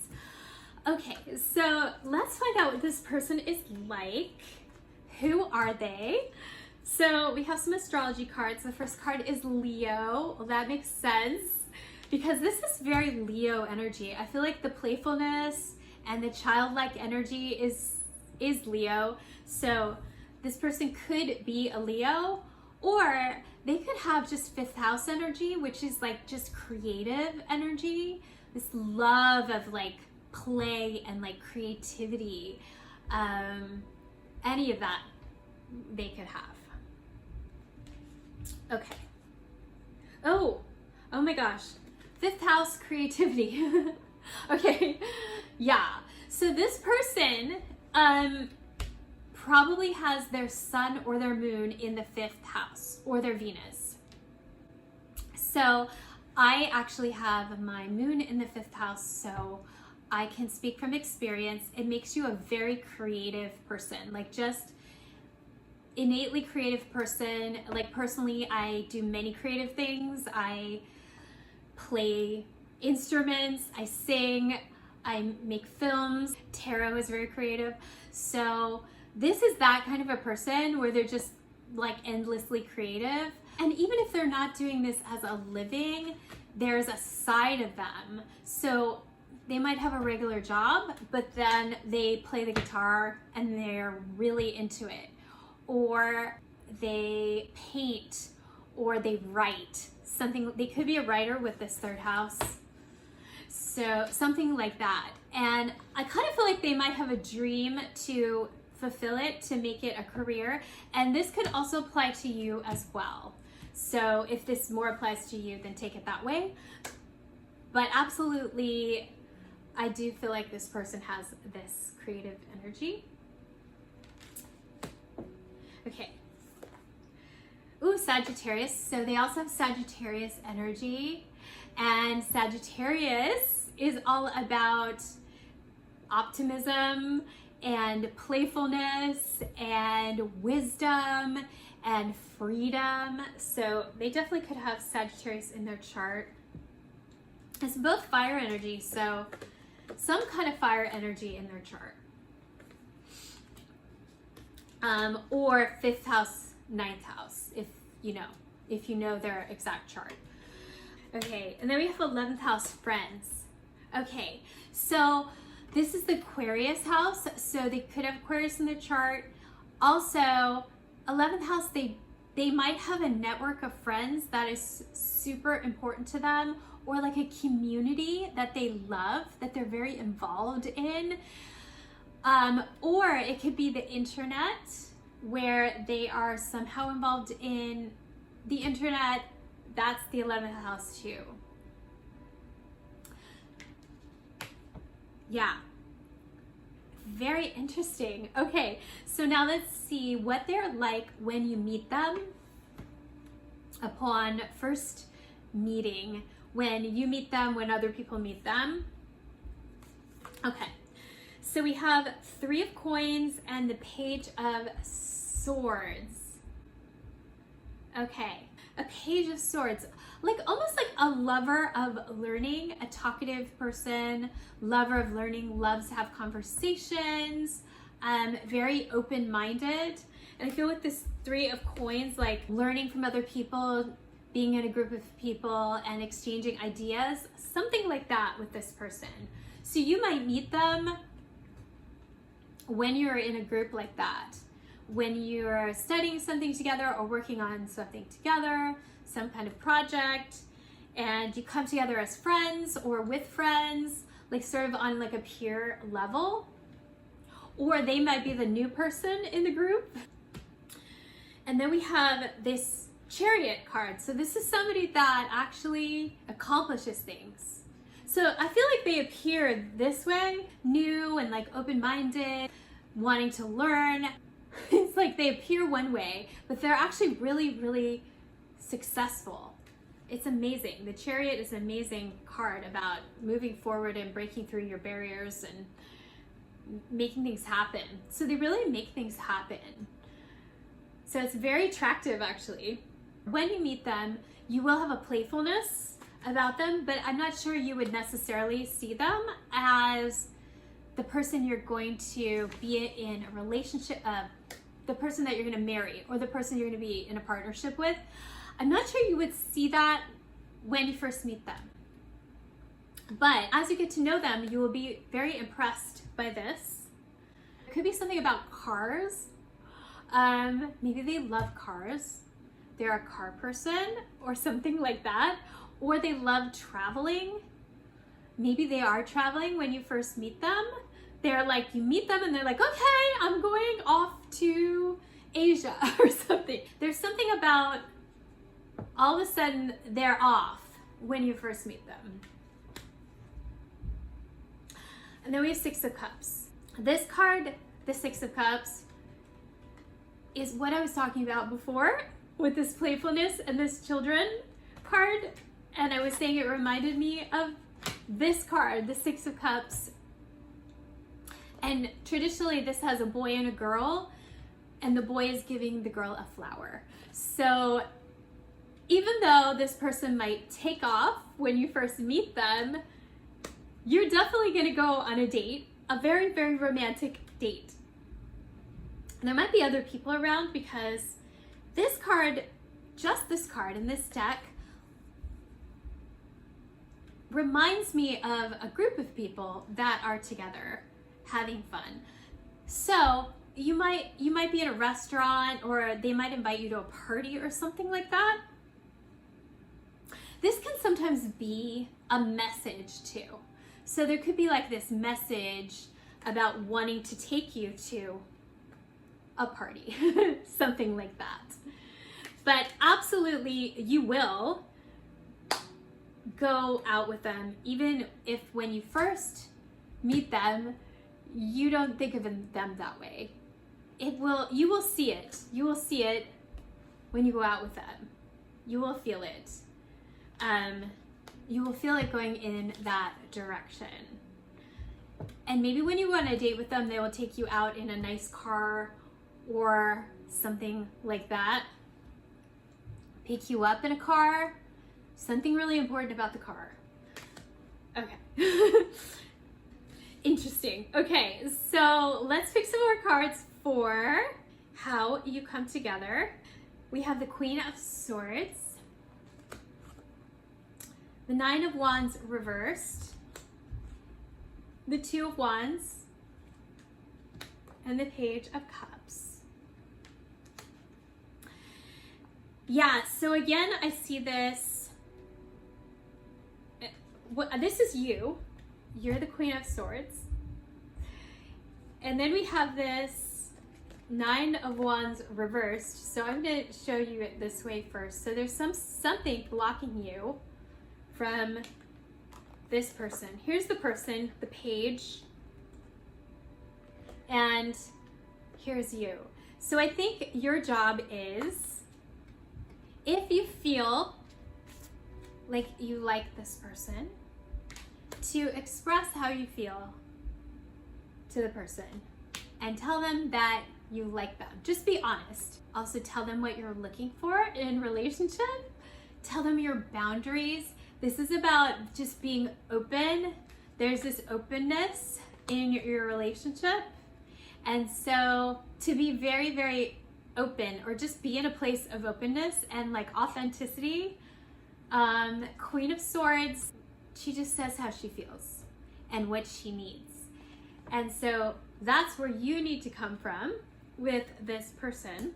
Okay, so let's find out what this person is like. Who are they? So we have some astrology cards. The first card is Leo. Well, that makes sense because this is very Leo energy. I feel like the playfulness and the childlike energy is Leo. So this person could be a Leo, or they could have just fifth house energy, which is like just creative energy. This love of like play and like creativity. Any of that they could have. Okay. Oh my gosh. Fifth house creativity. Okay. Yeah. So this person probably has their sun or their moon in the fifth house, or their Venus. So I actually have my moon in the fifth house, so I can speak from experience. It makes you a very creative person, like just innately creative person. Like personally, I do many creative things. I play instruments, I sing, I make films. Tarot is very creative. So this is that kind of a person where they're just like endlessly creative. And even if they're not doing this as a living, there's a side of them. So they might have a regular job, but then they play the guitar and they're really into it. Or they paint, or they write something. They could be a writer with this third house. So something like that. And I kind of feel like they might have a dream to fulfill it, to make it a career. And this could also apply to you as well. So if this more applies to you, then take it that way. But absolutely, I do feel like this person has this creative energy. Okay. Ooh, Sagittarius. So they also have Sagittarius energy. And Sagittarius is all about optimism and playfulness and wisdom and freedom. So they definitely could have Sagittarius in their chart. It's both fire energy, so some kind of fire energy in their chart. Or fifth house, ninth house, if you know their exact chart. Okay, and then we have 11th house, friends. Okay, so this is the Aquarius house, so they could have Aquarius in the chart. Also, 11th house, they might have a network of friends that is super important to them, or like a community that they love, that they're very involved in. Or it could be the internet, where they are somehow involved in the internet. That's the 11th house too. Yeah. Very interesting. Okay, so now let's see what they're like when you meet them upon first meeting, when you meet them, when other people meet them. Okay, so we have 3 of coins and the Page of Swords. Okay, a Page of Swords, like almost like a lover of learning, a talkative person, lover of learning, loves to have conversations, very open-minded. And I feel with this Three of Coins, like learning from other people, being in a group of people and exchanging ideas, something like that with this person. So you might meet them when you're in a group like that, when you're studying something together or working on something together, some kind of project, and you come together as friends or with friends, like sort of on like a peer level. Or they might be the new person in the group. And then we have this Chariot card. So this is somebody that actually accomplishes things. So I feel like they appear this way, new and like open-minded, wanting to learn. It's like they appear one way, but they're actually really, really successful. It's amazing. The Chariot is an amazing card about moving forward and breaking through your barriers and making things happen. So they really make things happen. So it's very attractive, actually. When you meet them, you will have a playfulness about them, but I'm not sure you would necessarily see them as the person you're going to be in a relationship, the person that you're going to marry, or the person you're going to be in a partnership with. I'm not sure you would see that when you first meet them. But as you get to know them, you will be very impressed by this. It could be something about cars. Maybe they love cars. They're a car person or something like that. Or they love traveling. Maybe they are traveling when you first meet them. They're like, you meet them and they're like, okay, I'm going off to Asia or something. There's something about all of a sudden they're off when you first meet them. And then we have Six of Cups. This card, the Six of Cups, is what I was talking about before with this playfulness and this children card. And I was saying it reminded me of this card, the Six of Cups. And traditionally this has a boy and a girl, and the boy is giving the girl a flower. So even though this person might take off when you first meet them, you're definitely gonna go on a date, a very, very romantic date. And there might be other people around because this card, just this card in this deck, reminds me of a group of people that are together having fun. So you might be in a restaurant, or they might invite you to a party or something like that. This can sometimes be a message too. So there could be like this message about wanting to take you to a party, something like that. But absolutely, you will go out with them, even if when you first meet them, you don't think of them that way. You will see it. You will see it when you go out with them. You will feel it. You will feel it going in that direction. And maybe when you go on a date with them, they will take you out in a nice car or something like that. Pick you up in a car. Something really important about the car. Okay. Interesting. Okay, so let's pick some more cards for how you come together. We have the Queen of Swords, the Nine of Wands reversed, the Two of Wands, and the Page of Cups. Yeah, so again, I see this. This is you. You're the Queen of Swords. And then we have this Nine of Wands reversed. So I'm going to show you it this way first. So there's something blocking you from this person. Here's the person, the page, and here's you. So I think your job is, if you feel like you like this person, to express how you feel to the person and tell them that you like them. Just be honest. Also tell them what you're looking for in relationship. Tell them your boundaries. This is about just being open. There's this openness in your relationship, And so to be very, very open, or just be in a place of openness and like authenticity. Queen of Swords, she just says how she feels and what she needs. And so that's where you need to come from with this person,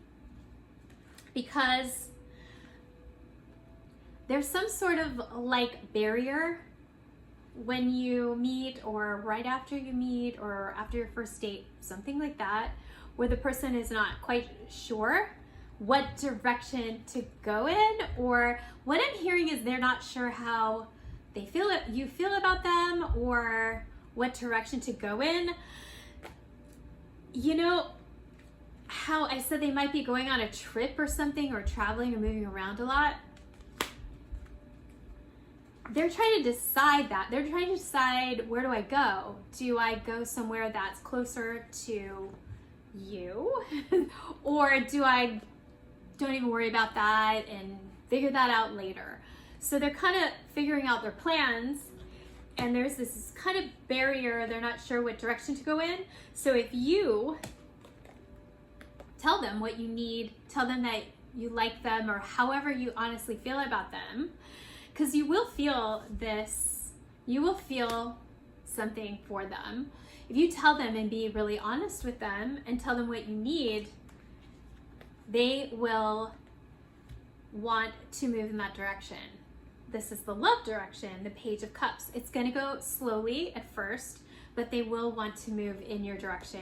because there's some sort of like barrier when you meet, or right after you meet, or after your first date, something like that, where the person is not quite sure what direction to go in, or what I'm hearing is they're not sure how they feel it, you feel about them, or what direction to go in. You know how I said they might be going on a trip or something, or traveling or moving around a lot? They're trying to decide that. They're trying to decide, where do I go? Do I go somewhere that's closer to you? Or do I don't even worry about that and figure that out later? So they're kind of figuring out their plans, and there's this kind of barrier. They're not sure what direction to go in. So if you tell them what you need, tell them that you like them, or however you honestly feel about them, because you will feel this, you will feel something for them. If you tell them and be really honest with them and tell them what you need, they will want to move in that direction. This is the love direction, the Page of Cups. It's going to go slowly at first, but they will want to move in your direction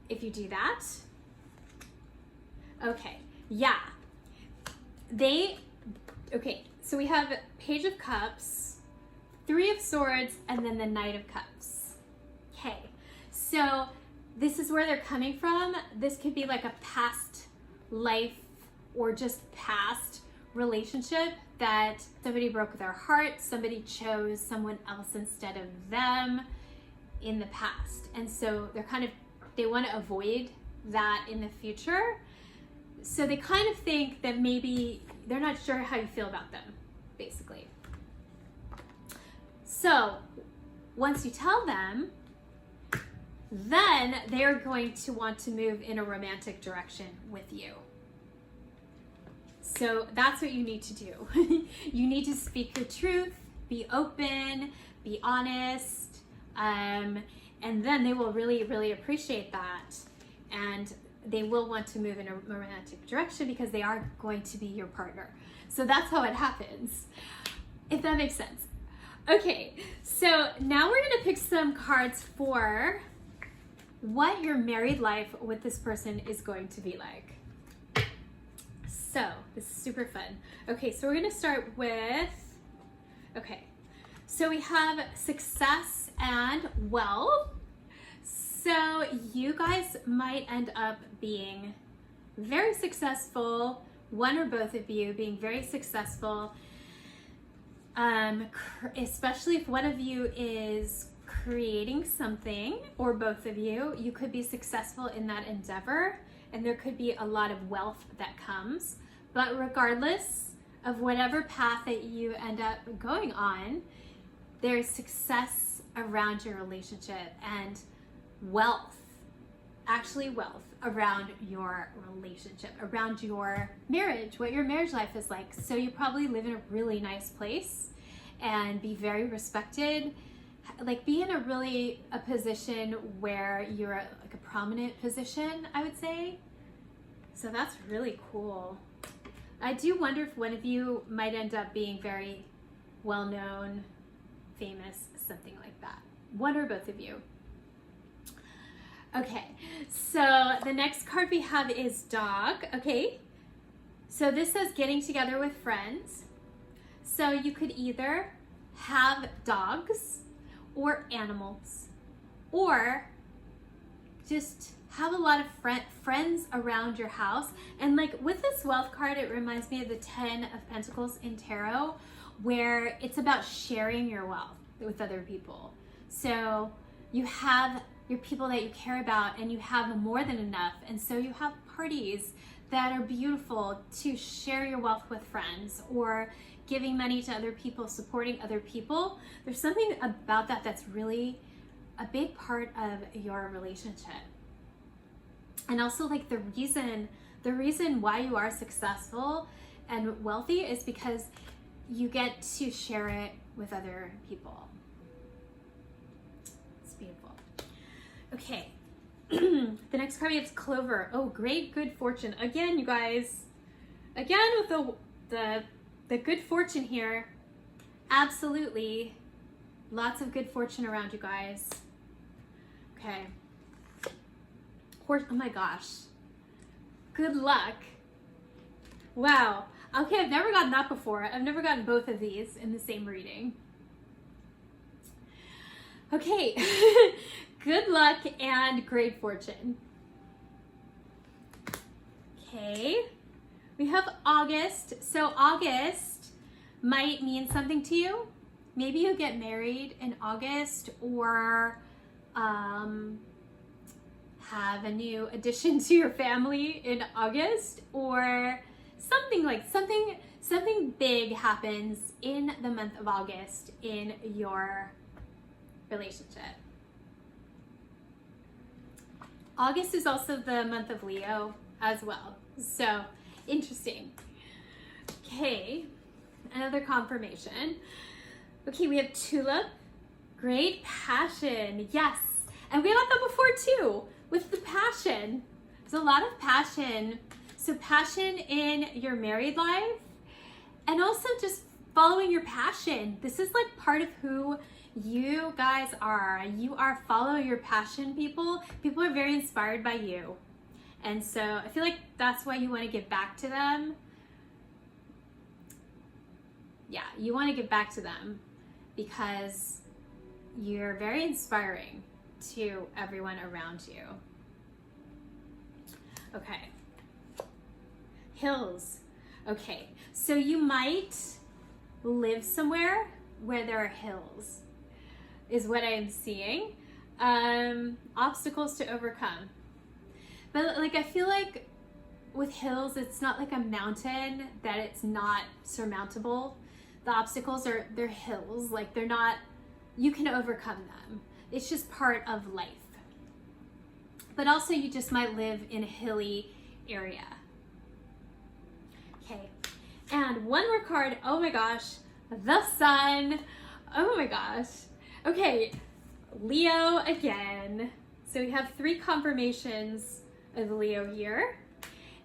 if you do that. Okay, yeah. Okay, so we have Page of Cups, Three of Swords, and then the Knight of Cups. Okay, so this is where they're coming from. This could be like a past life, or just past relationship that somebody broke their heart, somebody chose someone else instead of them in the past. And so they want to avoid that in the future. So they kind of think that maybe they're not sure how you feel about them, basically. So once you tell them, then they're going to want to move in a romantic direction with you. So that's what you need to do. You need to speak your truth, be open, be honest, and then they will really, really appreciate that. And they will want to move in a romantic direction, because they are going to be your partner. So that's how it happens, if that makes sense. Okay, so now we're gonna pick some cards for what your married life with this person is going to be like. So this is super fun. Okay, so we're gonna start with, okay, so we have success and wealth. So you guys might end up being very successful, one or both of you being very successful, especially if one of you is creating something, or both of you. You could be successful in that endeavor, and there could be a lot of wealth that comes. But regardless of whatever path that you end up going on, there's success around your relationship, and wealth, actually wealth around your relationship, around your marriage, what your marriage life is like. So you probably live in a really nice place and be very respected, like be in a position where you're at like a prominent position, I would say. So that's really cool. I do wonder if one of you might end up being very well-known, famous, something like that. One or both of you. Okay, so the next card we have is dog. Okay, so this says getting together with friends. So you could either have dogs or animals, or just have a lot of friends around your house. And like with this wealth card, it reminds me of the 10 of Pentacles in tarot, where it's about sharing your wealth with other people. So you have your people that you care about, and you have more than enough, and so you have parties that are beautiful to share your wealth with friends, or giving money to other people, supporting other people. There's something about that that's really a big part of your relationship. And also like the reason why you are successful and wealthy is because you get to share it with other people. It's beautiful. Okay. The next card we have is Clover. Oh, great good fortune. Again, you guys. Again with the good fortune here. Absolutely. Lots of good fortune around you guys. Okay. Oh my gosh. Good luck. Wow. Okay, I've never gotten that before. I've never gotten both of these in the same reading. Okay. Good luck and great fortune. Okay. We have August. So August might mean something to you. Maybe you get married in August, or have a new addition to your family in August, or something big happens in the month of August in your relationship. August is also the month of Leo as well. So interesting. Okay, another confirmation. Okay, we have Tulip. Great passion. Yes. And we got that before too, with the passion. There's a lot of passion. So passion in your married life, and also just following your passion. This is like part of who you guys are. You are following your passion, people. People are very inspired by you. And so I feel like that's why you want to give back to them. Yeah, you want to give back to them because you're very inspiring to everyone around you. Okay. Hills. Okay, so you might live somewhere where there are hills, is what I'm seeing. Obstacles to overcome. But like, I feel like with hills, it's not like a mountain that it's not surmountable. The obstacles they're hills, like they're not, you can overcome them. It's just part of life. But also you just might live in a hilly area. Okay, and one more card. Oh my gosh, the Sun. Oh my gosh. Okay, Leo again. So we have 3 confirmations of Leo here.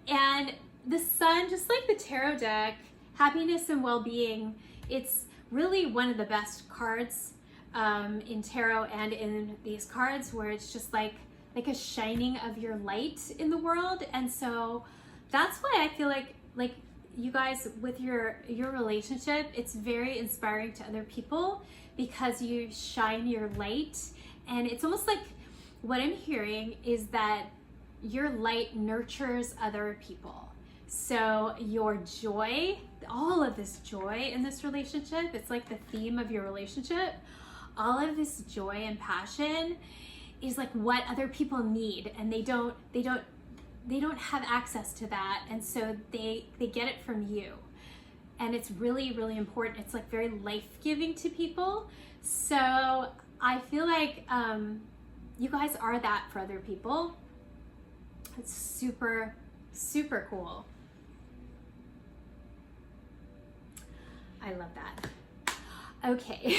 And the Sun, just like the tarot deck, happiness and well-being, it's really one of the best cards in tarot and in these cards, where it's just like a shining of your light in the world. And so that's why I feel like you guys, with your relationship, it's very inspiring to other people because you shine your light. And it's almost like what I'm hearing is that your light nurtures other people. So your joy, all of this joy in this relationship, it's like the theme of your relationship. All of this joy and passion is like what other people need, and they don't have access to that, and so they get it from you. And it's really, really important. It's like very life-giving to people. So I feel like you guys are that for other people. It's super, super cool. I love that. Okay,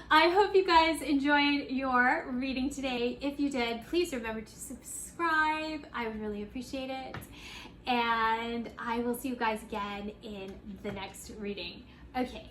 I hope you guys enjoyed your reading today. If you did, please remember to subscribe. I would really appreciate it. And I will see you guys again in the next reading. Okay,